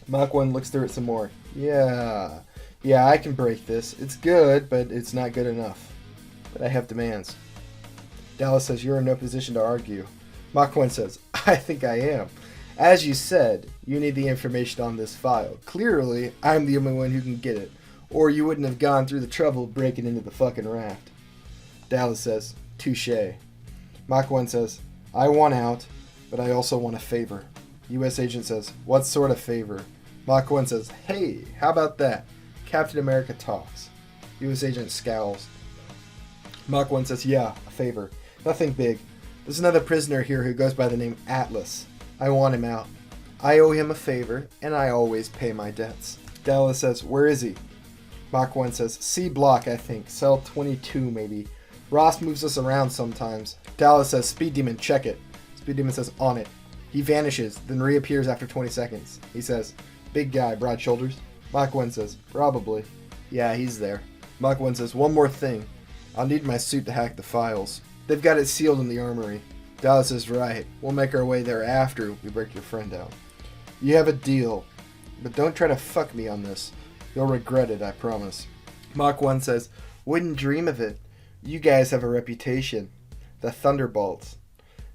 Speaker 2: Mach 1 looks through it some more. Yeah, I can break this. It's good, but it's not good enough. But I have demands. Dallas says, "You're in no position to argue." Mach 1 says, "I think I am. As you said, you need the information on this file. Clearly, I'm the only one who can get it, or you wouldn't have gone through the trouble of breaking into the fucking raft." Dallas says, "Touché." Mach 1 says, "I want out, but I also want a favor." U.S. agent says, "What sort of favor?" Mach 1 says, "Hey, how about that? Captain America talks." U.S. agent scowls. Mach 1 says, "Yeah, a favor. Nothing big. There's another prisoner here who goes by the name Atlas. I want him out. I owe him a favor, and I always pay my debts." Dallas says, "Where is he?" Mach 1 says, "C block, I think. Cell 22, maybe. Ross moves us around sometimes." Dallas says, "Speed Demon, check it." Speed Demon says, "On it." He vanishes, then reappears after 20 seconds. He says, "Big guy, broad shoulders?" Mach 1 says, "Probably." "Yeah, he's there." Mach 1 says, "One more thing. I'll need my suit to hack the files. They've got it sealed in the armory." Dallas says, "Right. We'll make our way there after we break your friend out. You have a deal, but don't try to fuck me on this. You'll regret it, I promise." Mach 1 says, "Wouldn't dream of it. You guys have a reputation. The Thunderbolts.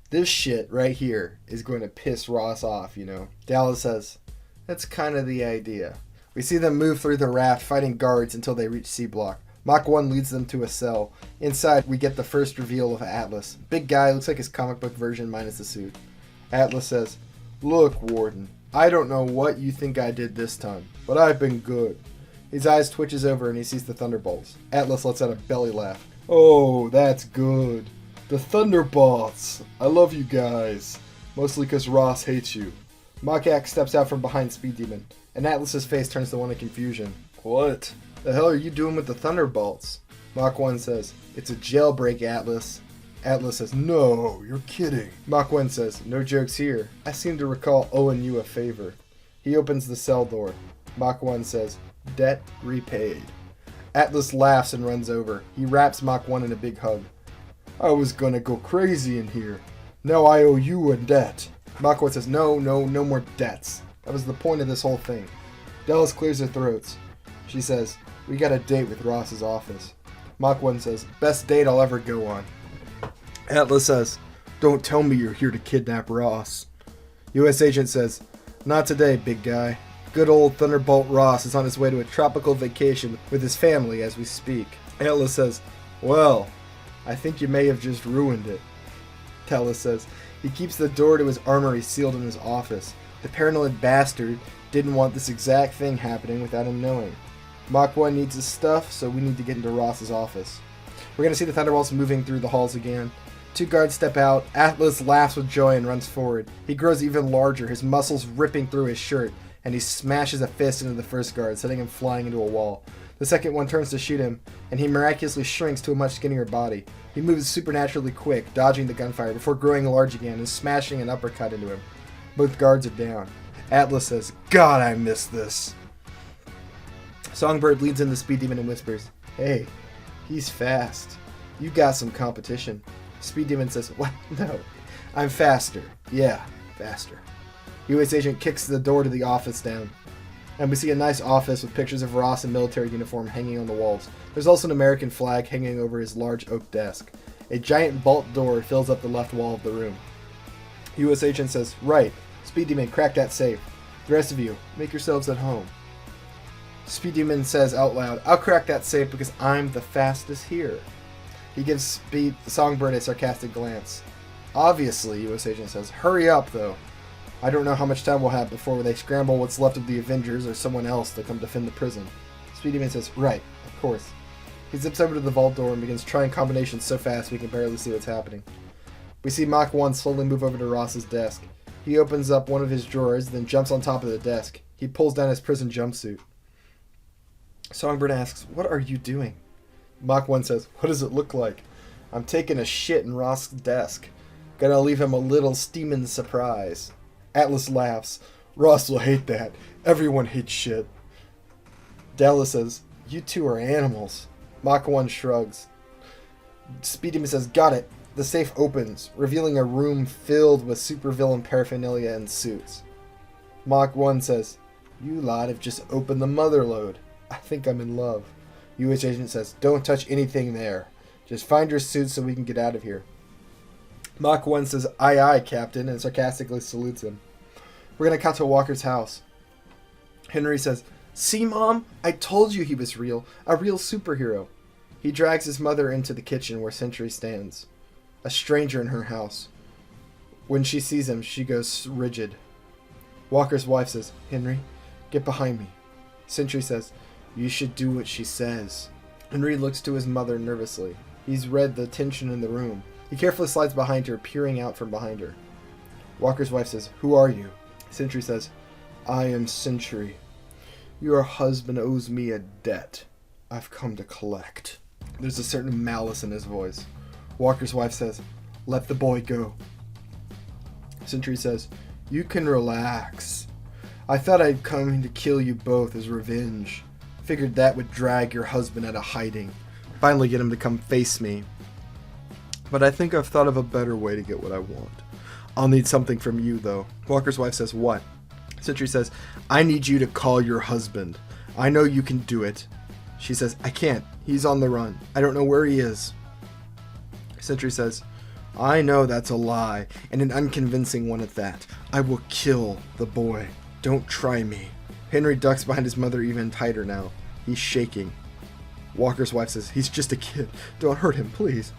Speaker 2: This shit right here is going to piss Ross off, you know." Dallas says, "That's kind of the idea." We see them move through the raft, fighting guards until they reach C block. Mach 1 leads them to a cell. Inside, we get the first reveal of Atlas. Big guy, looks like his comic book version minus the suit. Atlas says, "Look, Warden, I don't know what you think I did this time, but I've been good." His eyes twitches over and he sees the Thunderbolts. Atlas lets out a belly laugh. "Oh, that's good. The Thunderbolts. I love you guys. Mostly because Ross hates you." Mach-X steps out from behind Speed Demon, and Atlas's face turns to one of confusion. "What the hell are you doing with the Thunderbolts?" Mach 1 says, "It's a jailbreak, Atlas." Atlas says, "No, you're kidding." Mach 1 says, "No jokes here. I seem to recall owing you a favor." He opens the cell door. Mach 1 says, "Debt repaid." Atlas laughs and runs over. He wraps Mach 1 in a big hug. "I was gonna go crazy in here. Now I owe you a debt." Mach 1 says, no more debts. That was the point of this whole thing." Dallas clears her throats. She says, "We got a date with Ross's office." Mach 1 says, "Best date I'll ever go on." Atlas says, "Don't tell me you're here to kidnap Ross." U.S. agent says, "Not today, big guy. Good old Thunderbolt Ross is on his way to a tropical vacation with his family as we speak." Atlas says, "Well, I think you may have just ruined it." Dallas says, "He keeps the door to his armory sealed in his office. The paranoid bastard didn't want this exact thing happening without him knowing. Mach 1 needs his stuff, so we need to get into Ross's office." We're going to see the Thunderbolts moving through the halls again. 2 guards step out. Atlas laughs with joy and runs forward. He grows even larger, his muscles ripping through his shirt, and he smashes a fist into the first guard, sending him flying into a wall. The second one turns to shoot him, and he miraculously shrinks to a much skinnier body. He moves supernaturally quick, dodging the gunfire before growing large again and smashing an uppercut into him. Both guards are down. Atlas says, "God, I miss this." Songbird leads in the Speed Demon and whispers, "Hey, he's fast. You got some competition." Speed Demon says, "What? No, I'm faster. Yeah, faster." U.S. agent kicks the door to the office down, and we see a nice office with pictures of Ross in military uniform hanging on the walls. There's also an American flag hanging over his large oak desk. A giant vault door fills up the left wall of the room. U.S. agent says, "Right. Speed Demon, crack that safe. The rest of you, make yourselves at home." Speed Demon says out loud, "I'll crack that safe because I'm the fastest here." He gives Songbird a sarcastic glance. "Obviously," U.S. agent says. "Hurry up, though. I don't know how much time we'll have before they scramble what's left of the Avengers or someone else to come defend the prison." Speed Demon says, "Right, of course." He zips over to the vault door and begins trying combinations so fast we can barely see what's happening. We see Mach 1 slowly move over to Ross's desk. He opens up one of his drawers, then jumps on top of the desk. He pulls down his prison jumpsuit. Songbird asks, "What are you doing?" Mach 1 says, "What does it look like?" "I'm taking a shit in Ross's desk. Gonna leave him a little steaming surprise." Atlas laughs. "Ross will hate that. Everyone hates shit." Dallas says, "You two are animals." Mach 1 shrugs. Speedymon says, "Got it." The safe opens, revealing a room filled with supervillain paraphernalia and suits. Mach 1 says, "You lot have just opened the motherlode. I think I'm in love." U.S. agent says, "Don't touch anything there. Just find your suits so we can get out of here." Mach 1 says, "Aye, aye, Captain," and sarcastically salutes him. We're going to cut to Walker's house. Henry says, "See, Mom? I told you he was real. A real superhero." He drags his mother into the kitchen where Sentry stands. A stranger in her house. When she sees him, she goes rigid. Walker's wife says, "Henry, get behind me." Sentry says, "You should do what she says." Henry looks to his mother nervously. He's read the tension in the room. He carefully slides behind her, peering out from behind her. Walker's wife says, "Who are you?" Sentry says, "I am Sentry. Your husband owes me a debt. I've come to collect." There's a certain malice in his voice. Walker's wife says, "Let the boy go." Sentry says, "You can relax. I thought I'd come to kill you both as revenge. Figured that would drag your husband out of hiding. Finally get him to come face me. But I think I've thought of a better way to get what I want. I'll need something from you, though." Walker's wife says, "What?" Sentry says, "I need you to call your husband. I know you can do it." She says, "I can't. He's on the run. I don't know where he is." Sentry says, "I know that's a lie, and an unconvincing one at that. I will kill the boy. Don't try me." Henry ducks behind his mother even tighter now. He's shaking. Walker's wife says, "He's just a kid. Don't hurt him, please."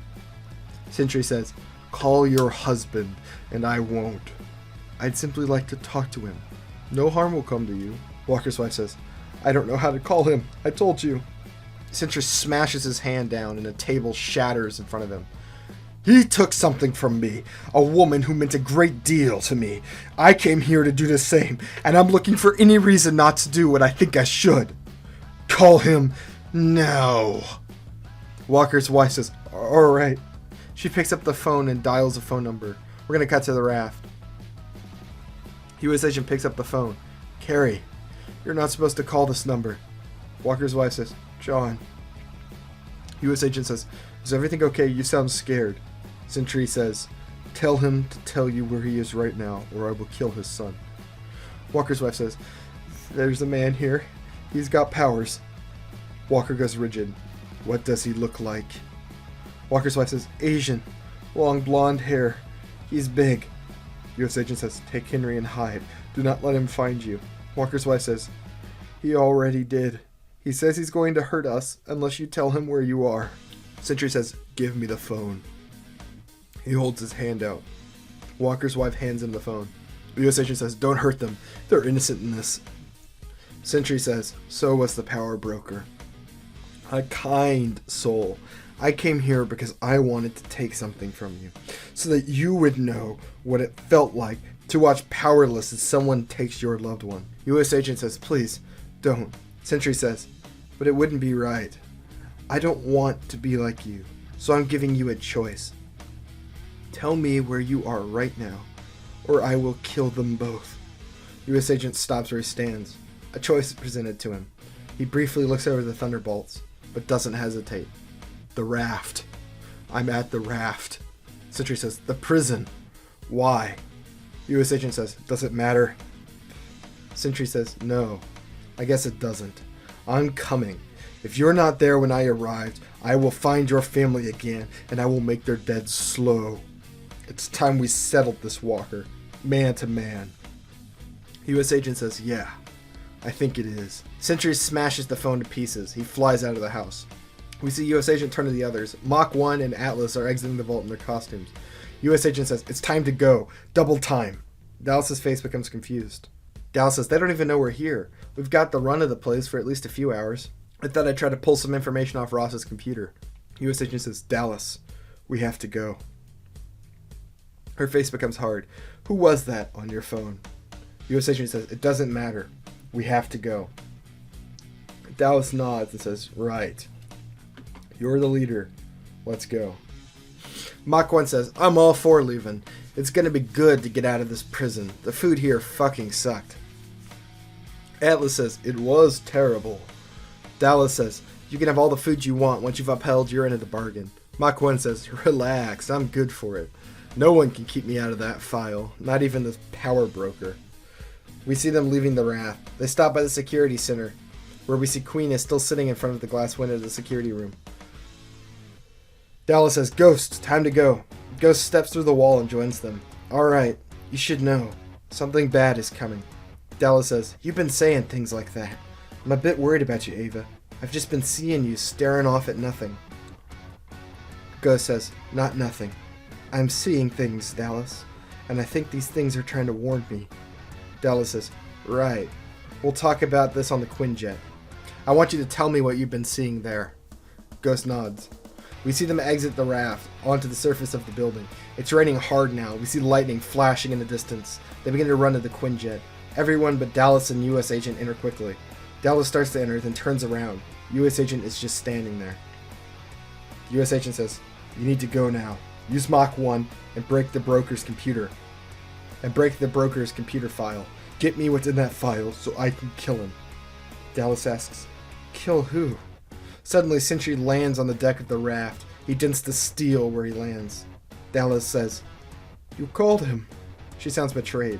Speaker 2: Sentry says, "Call your husband, and I won't. I'd simply like to talk to him. No harm will come to you." Walker's wife says, "I don't know how to call him. I told you." Sentry smashes his hand down, and a table shatters in front of him. "He took something from me, a woman who meant a great deal to me. I came here to do the same, and I'm looking for any reason not to do what I think I should. Call him now." Walker's wife says, "All right." She picks up the phone and dials a phone number. We're going to cut to the raft. U.S. agent picks up the phone. "Carrie, you're not supposed to call this number." Walker's wife says, "John." U.S. agent says, "Is everything okay? You sound scared." Sentry says, "Tell him to tell you where he is right now, or I will kill his son." Walker's wife says, "There's a man here. He's got powers." Walker goes rigid. "What does he look like?" Walker's wife says, "Asian. Long blonde hair. He's big." U.S. agent says, "Take Henry and hide. Do not let him find you." Walker's wife says, "He already did. He says he's going to hurt us unless you tell him where you are." Sentry says, "Give me the phone." He holds his hand out. Walker's wife hands him the phone. The U.S. agent says, "Don't hurt them. They're innocent in this." Sentry says, "So was the power broker. A kind soul. I came here because I wanted to take something from you, so that you would know what it felt like to watch powerless as someone takes your loved one." U.S. agent says, "Please, don't." Sentry says, "But it wouldn't be right. I don't want to be like you, so I'm giving you a choice. Tell me where you are right now, or I will kill them both." U.S. agent stops where he stands. A choice is presented to him. He briefly looks over the Thunderbolts, but doesn't hesitate. "The raft. I'm at the raft." Sentry says, "The prison. Why?" U.S. agent says, "Does it matter?" Sentry says, "No, I guess it doesn't. I'm coming. If you're not there when I arrived, I will find your family again, and I will make their dead slow. It's time we settled this, Walker. Man to man." U.S. agent says, "Yeah, I think it is." Sentry smashes the phone to pieces. He flies out of the house. We see U.S. agent turn to the others. Mach 1 and Atlas are exiting the vault in their costumes. U.S. agent says, "It's time to go. Double time." Dallas's face becomes confused. Dallas says, "They don't even know we're here. We've got the run of the place for at least a few hours. I thought I'd try to pull some information off Ross's computer." U.S. agent says, "Dallas, we have to go." Her face becomes hard. Who was that on your phone? U.S. agent says, it doesn't matter. We have to go. Dallas nods and says, right. You're the leader. Let's go. Mach 1 says, I'm all for leaving. It's gonna be good to get out of this prison. The food here fucking sucked. Atlas says, it was terrible. Dallas says, you can have all the food you want once you've upheld your end of the bargain. Mach 1 says, relax, I'm good for it. No one can keep me out of that file, not even the power broker. We see them leaving the raft. They stop by the security center, where we see Queen is still sitting in front of the glass window of the security room. Dallas says, Ghost, time to go. Ghost steps through the wall and joins them. Alright, you should know. Something bad is coming. Dallas says, you've been saying things like that. I'm a bit worried about you, Ava. I've just been seeing you staring off at nothing. Ghost says, not nothing. I'm seeing things, Dallas. And I think these things are trying to warn me. Dallas says, right. We'll talk about this on the Quinjet. I want you to tell me what you've been seeing there. Ghost nods. We see them exit the raft onto the surface of the building. It's raining hard now. We see lightning flashing in the distance. They begin to run to the Quinjet. Everyone but Dallas and U.S. Agent enter quickly. Dallas starts to enter, then turns around. U.S. Agent is just standing there. U.S. Agent says, you need to go now. Use Mach 1 and break the broker's computer. And break the broker's computer file. Get me what's in that file so I can kill him. Dallas asks, kill who? Suddenly, Sentry lands on the deck of the raft. He dents the steel where he lands. Dallas says, you called him. She sounds betrayed.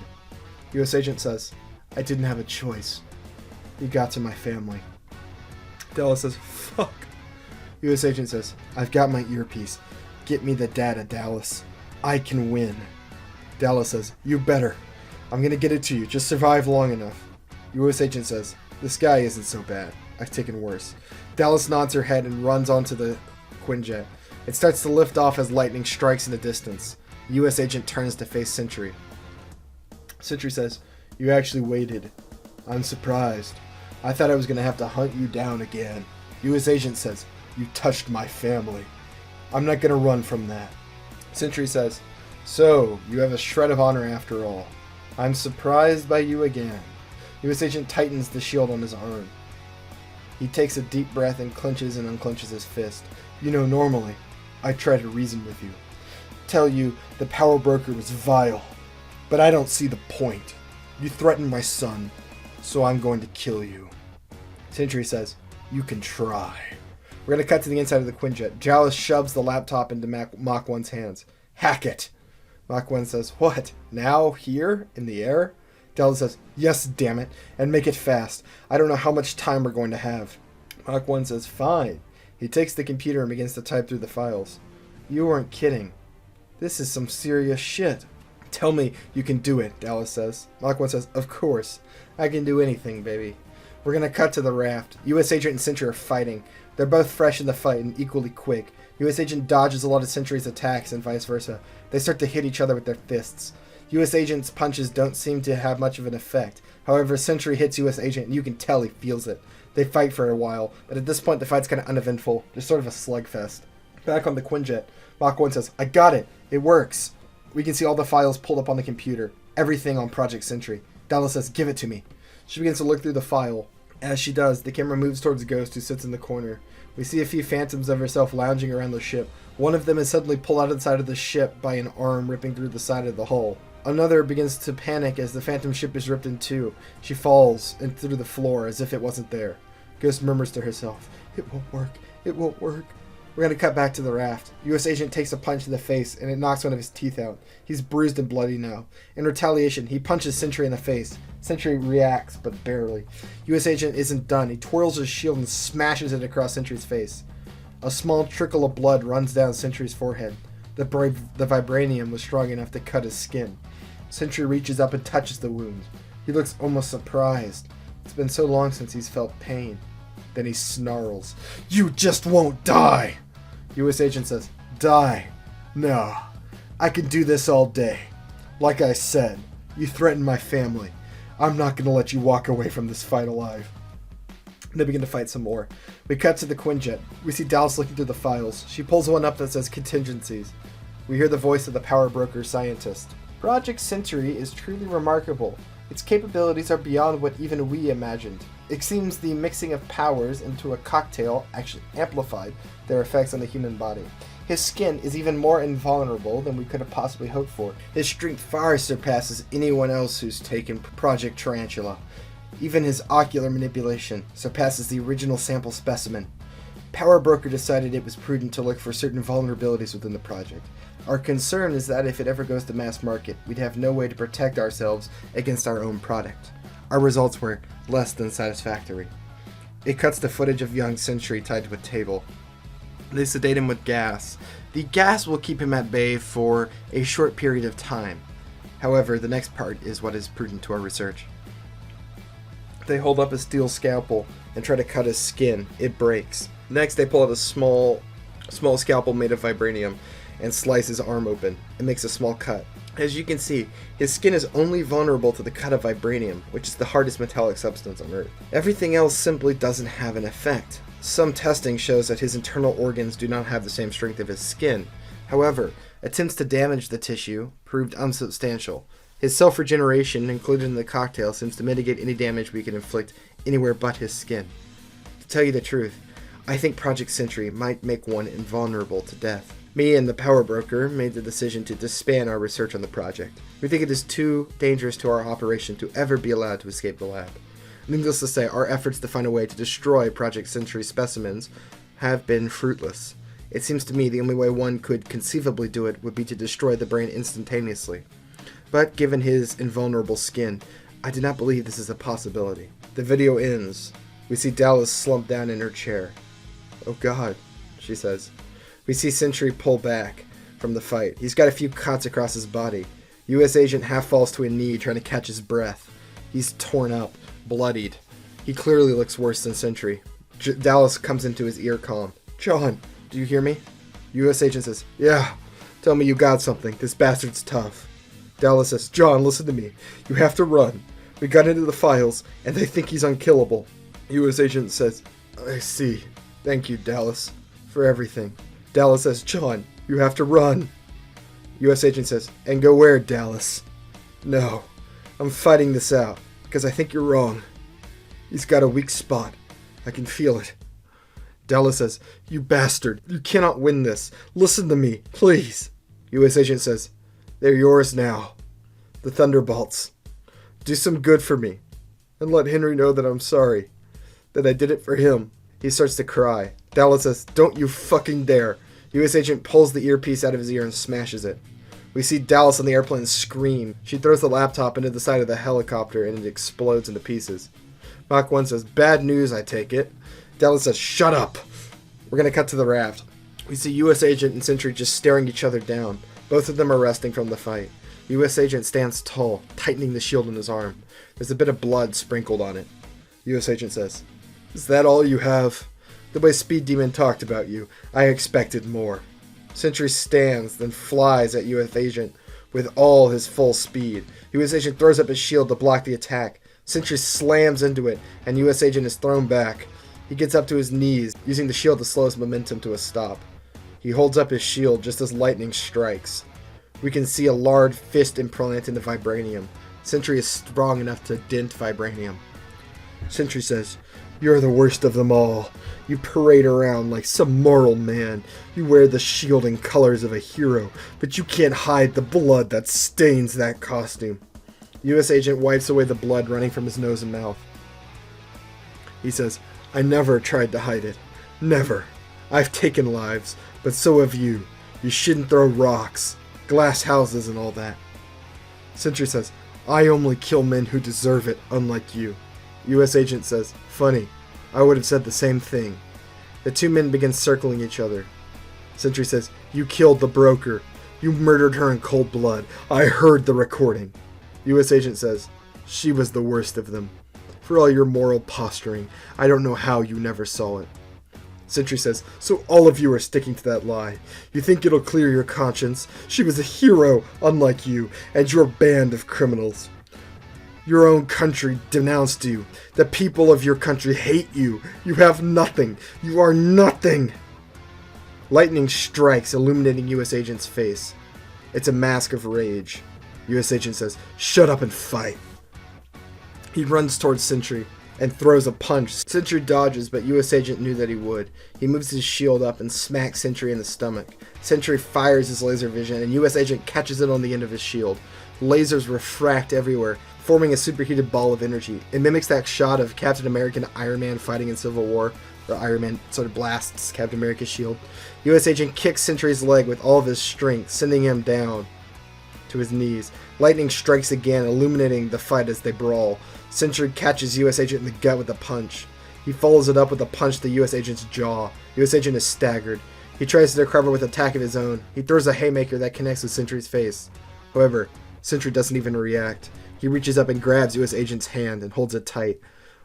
Speaker 2: U.S. Agent says, I didn't have a choice. He got to my family. Dallas says, fuck. U.S. Agent says, I've got my earpiece. Get me the data, Dallas. I can win. Dallas says, you better. I'm gonna get it to you. Just survive long enough. U.S. Agent says, this guy isn't so bad. I've taken worse. Dallas nods her head and runs onto the Quinjet. It starts to lift off as lightning strikes in the distance. U.S. Agent turns to face Sentry. Sentry says, you actually waited. I'm surprised. I thought I was gonna have to hunt you down again. U.S. Agent says, you touched my family. I'm not gonna run from that. Sentry says, so, you have a shred of honor after all. I'm surprised by you again. U.S. Agent tightens the shield on his arm. He takes a deep breath and clenches and unclenches his fist. You know, normally, I try to reason with you. Tell you the power broker was vile. But I don't see the point. You threatened my son, so I'm going to kill you. Sentry says, you can try. We're going to cut to the inside of the Quinjet. Dallas shoves the laptop into Mach 1's hands. Hack it. Mach 1 says, what? Now? Here? In the air? Dallas says, yes, damn it, and make it fast. I don't know how much time we're going to have. Mach 1 says, fine. He takes the computer and begins to type through the files. You weren't kidding. This is some serious shit. Tell me you can do it, Dallas says. Mach 1 says, of course. I can do anything, baby. We're going to cut to the raft. U.S. Agent and Sentry are fighting. They're both fresh in the fight and equally quick. U.S. Agent dodges a lot of Sentry's attacks and vice versa. They start to hit each other with their fists. U.S. Agent's punches don't seem to have much of an effect. However, Sentry hits U.S. Agent and you can tell he feels it. They fight for a while, but at this point the fight's kind of uneventful. Just sort of a slugfest. Back on the Quinjet, Mach 1 says, I got it. It works. We can see all the files pulled up on the computer. Everything on Project Sentry. Dallas says, give it to me. She begins to look through the file. As she does, the camera moves towards Ghost, who sits in the corner. We see a few phantoms of herself lounging around the ship. One of them is suddenly pulled out of the side of the ship by an arm ripping through the side of the hull. Another begins to panic as the phantom ship is ripped in two. She falls and through the floor as if it wasn't there. Ghost murmurs to herself, it won't work. It won't work. We're going to cut back to the raft. U.S. Agent takes a punch to the face, and it knocks one of his teeth out. He's bruised and bloody now. In retaliation, he punches Sentry in the face. Sentry reacts, but barely. U.S. Agent isn't done. He twirls his shield and smashes it across Sentry's face. A small trickle of blood runs down Sentry's forehead. The vibranium was strong enough to cut his skin. Sentry reaches up and touches the wound. He looks almost surprised. It's been so long since he's felt pain. Then he snarls, "You just won't die!" U.S. Agent says, "Die? No. I can do this all day. Like I said, you threatened my family. I'm not going to let you walk away from this fight alive." They begin to fight some more. We cut to the Quinjet. We see Dallas looking through the files. She pulls one up that says contingencies. We hear the voice of the power broker scientist. Project Sentry is truly remarkable. Its capabilities are beyond what even we imagined. It seems the mixing of powers into a cocktail actually amplified their effects on the human body. His skin is even more invulnerable than we could have possibly hoped for. His strength far surpasses anyone else who's taken Project Tarantula. Even his ocular manipulation surpasses the original sample specimen. Power Broker decided it was prudent to look for certain vulnerabilities within the project. Our concern is that if it ever goes to mass market, we'd have no way to protect ourselves against our own product. Our results were less than satisfactory. It cuts to footage of young Sentry tied to a table. They sedate him with gas. The gas will keep him at bay for a short period of time. However, the next part is what is prudent to our research. They hold up a steel scalpel and try to cut his skin. It breaks. Next, they pull out a small scalpel made of vibranium and slice his arm open. It makes a small cut. As you can see, his skin is only vulnerable to the cut of vibranium, which is the hardest metallic substance on Earth. Everything else simply doesn't have an effect. Some testing shows that his internal organs do not have the same strength of his skin. However, attempts to damage the tissue proved unsubstantial. His self-regeneration included in the cocktail seems to mitigate any damage we can inflict anywhere but his skin. To tell you the truth, I think Project Sentry might make one invulnerable to death. Me and the Power Broker made the decision to disband our research on the project. We think it is too dangerous to our operation to ever be allowed to escape the lab. Needless to say, our efforts to find a way to destroy Project Sentry specimens have been fruitless. It seems to me the only way one could conceivably do it would be to destroy the brain instantaneously. But given his invulnerable skin, I do not believe this is a possibility. The video ends. We see Dallas slump down in her chair. "Oh God," she says. We see Sentry pull back from the fight. He's got a few cuts across his body. U.S. agent half falls to a knee trying to catch his breath. He's torn up, bloodied. He clearly looks worse than Sentry. Dallas comes into his ear calm. "John, do you hear me?" U.S. agent says, "Yeah, tell me you got something. This bastard's tough." Dallas says, "John, listen to me. You have to run. We got into the files, and they think he's unkillable." U.S. agent says, "I see. Thank you, Dallas, for everything." Dallas says, "John, you have to run." U.S. agent says, "And go where, Dallas?" "No, I'm fighting this out, because I think you're wrong. He's got a weak spot. I can feel it." Dallas says, "You bastard, you cannot win this. Listen to me, please." U.S. agent says, "They're yours now. The Thunderbolts. Do some good for me, and let Henry know that I'm sorry, that I did it for him." He starts to cry. Dallas says, "Don't you fucking dare." U.S. agent pulls the earpiece out of his ear and smashes it. We see Dallas on the airplane scream. She throws the laptop into the side of the helicopter and it explodes into pieces. Mach 1 says, "Bad news, I take it." Dallas says, "Shut up." We're going to cut to the raft. We see U.S. agent and Sentry just staring each other down. Both of them are resting from the fight. U.S. agent stands tall, tightening the shield in his arm. There's a bit of blood sprinkled on it. U.S. agent says, "Is that all you have? The way Speed Demon talked about you, I expected more." Sentry stands, then flies at U.S. agent with all his full speed. U.S. agent throws up his shield to block the attack. Sentry slams into it, and U.S. agent is thrown back. He gets up to his knees, using the shield to slow his momentum to a stop. He holds up his shield just as lightning strikes. We can see a large fist implant into vibranium. Sentry is strong enough to dent vibranium. Sentry says, "You're the worst of them all. You parade around like some moral man. You wear the shield and colors of a hero, but you can't hide the blood that stains that costume." U.S. agent wipes away the blood running from his nose and mouth. He says, "I never tried to hide it. Never. I've taken lives, but so have you. You shouldn't throw rocks, glass houses and all that." Sentry says, "I only kill men who deserve it, unlike you." U.S. agent says, "Funny. I would have said the same thing." The two men begin circling each other. Sentry says, "You killed the broker. You murdered her in cold blood. I heard the recording." U.S. agent says, "She was the worst of them. For all your moral posturing, I don't know how you never saw it." Sentry says, "So all of you are sticking to that lie. You think it'll clear your conscience? She was a hero, unlike you, and your band of criminals. Your own country denounced you. The people of your country hate you. You have nothing. You are nothing." Lightning strikes, illuminating U.S. agent's face. It's a mask of rage. U.S. Agent says, "Shut up and fight." He runs towards Sentry and throws a punch. Sentry dodges, but U.S. Agent knew that he would. He moves his shield up and smacks Sentry in the stomach. Sentry fires his laser vision, and U.S. Agent catches it on the end of his shield. Lasers refract everywhere, forming a superheated ball of energy. It mimics that shot of Captain America and Iron Man fighting in Civil War. The Iron Man sort of blasts Captain America's shield. U.S. Agent kicks Sentry's leg with all of his strength, sending him down to his knees. Lightning strikes again, illuminating the fight as they brawl. Sentry catches U.S. Agent in the gut with a punch. He follows it up with a punch to U.S. Agent's jaw. U.S. Agent is staggered. He tries to recover with an attack of his own. He throws a haymaker that connects with Sentry's face. However, Sentry doesn't even react. He reaches up and grabs U.S. Agent's hand and holds it tight.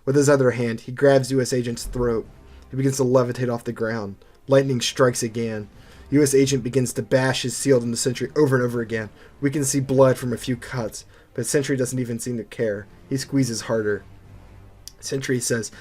Speaker 2: With his other hand, he grabs U.S. Agent's throat. He begins to levitate off the ground. Lightning strikes again. U.S. Agent begins to bash his shield into Sentry over and over again. We can see blood from a few cuts, but Sentry doesn't even seem to care. He squeezes harder. Sentry says,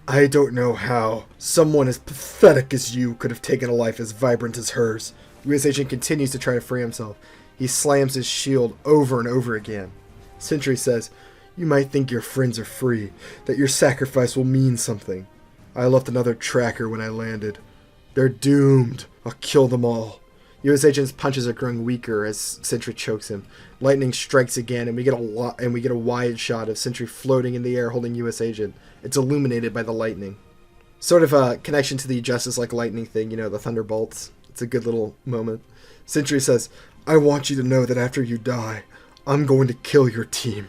Speaker 2: "I don't know how someone as pathetic as you could have taken a life as vibrant as hers." U.S. Agent continues to try to free himself. He slams his shield over and over again. Sentry says, "You might think your friends are free, that your sacrifice will mean something. I left another tracker when I landed. They're doomed. I'll kill them all." U.S. Agent's punches are growing weaker as Sentry chokes him. Lightning strikes again, and we get a wide shot of Sentry floating in the air holding U.S. Agent. It's illuminated by the lightning. Sort of a connection to the Justice Like Lightning thing, the Thunderbolts. It's a good little moment. Sentry says, "I want you to know that after you die, I'm going to kill your team.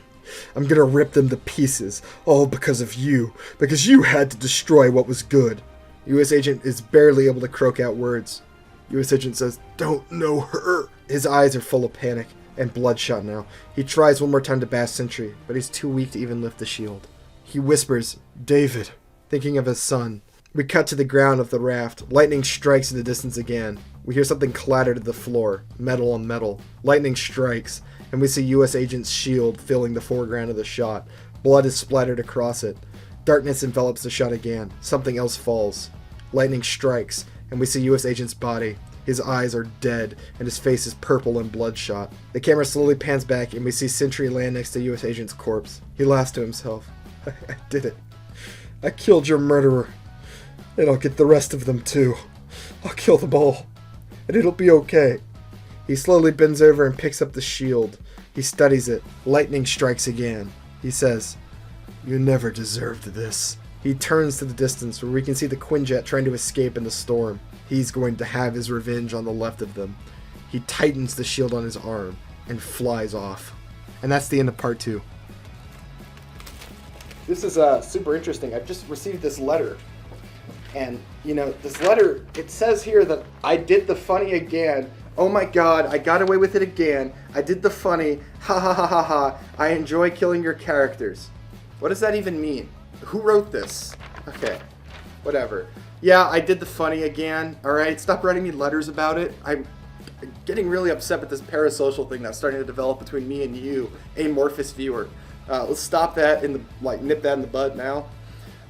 Speaker 2: I'm going to rip them to pieces, all because of you, because you had to destroy what was good." U.S. Agent is barely able to croak out words. U.S. Agent says, "Don't know her." His eyes are full of panic and bloodshot now. He tries one more time to bash Sentry, but he's too weak to even lift the shield. He whispers, "David," thinking of his son. We cut to the ground of the raft. Lightning strikes in the distance again. We hear something clatter to the floor, metal on metal. Lightning strikes, and we see U.S. Agent's shield filling the foreground of the shot. Blood is splattered across it. Darkness envelops the shot again. Something else falls. Lightning strikes, and we see U.S. Agent's body. His eyes are dead, and his face is purple and bloodshot. The camera slowly pans back, and we see Sentry land next to U.S. Agent's corpse. He laughs to himself. "I did it. I killed your murderer. And I'll get the rest of them too. I'll kill them all. And it'll be okay." He slowly bends over and picks up the shield. He studies it. Lightning strikes again. He says, "You never deserved this." He turns to the distance where we can see the Quinjet trying to escape in the storm. He's going to have his revenge on the left of them. He tightens the shield on his arm and flies off. And that's the end of part 2. This is super interesting. I've just received this letter. And, this letter, it says here that I did the funny again. Oh my god, I got away with it again. I did the funny. Ha ha ha ha ha. I enjoy killing your characters. What does that even mean? Who wrote this? Okay, whatever. Yeah, I did the funny again. Alright, stop writing me letters about it. I'm getting really upset with this parasocial thing that's starting to develop between me and you, amorphous viewer. Let's stop that nip that in the bud now.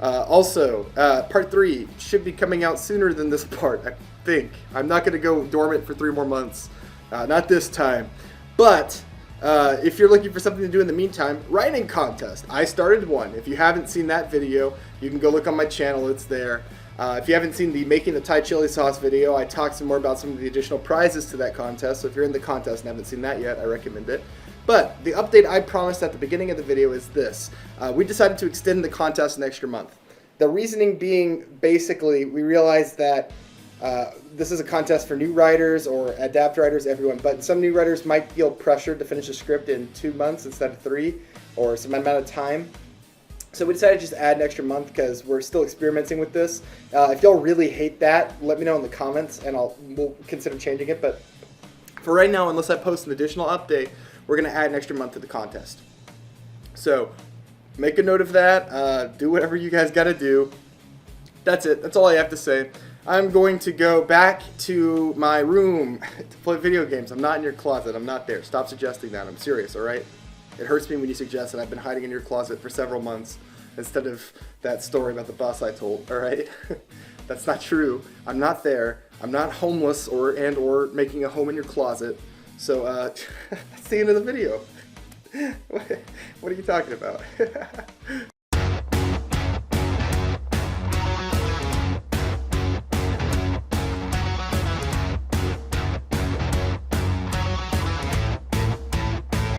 Speaker 2: Also, part 3 should be coming out sooner than this part, I think. I'm not going to go dormant for 3 more months. Not this time. But, if you're looking for something to do in the meantime, writing contest. I started one. If you haven't seen that video, you can go look on my channel. It's there. If you haven't seen the Making the Thai Chili Sauce video, I talked some more about some of the additional prizes to that contest. So if you're in the contest and haven't seen that yet, I recommend it. But the update I promised at the beginning of the video is this. We decided to extend the contest an extra month. The reasoning being, basically, we realized that this is a contest for new writers or adapt writers, everyone. But some new writers might feel pressured to finish a script in 2 months instead of 3, or some amount of time. So we decided to just add an extra month because we're still experimenting with this. If y'all really hate that, let me know in the comments and we'll consider changing it. But for right now, unless I post an additional update, we're going to add an extra month to the contest. So make a note of that. Do whatever you guys got to do. That's it. That's all I have to say. I'm going to go back to my room to play video games. I'm not in your closet. I'm not there. Stop suggesting that. I'm serious, all right? It hurts me when you suggest that I've been hiding in your closet for several months instead of that story about the bus I told, all right? That's not true. I'm not there. I'm not homeless or making a home in your closet.
Speaker 1: So, that's the end of the video. What are you talking about?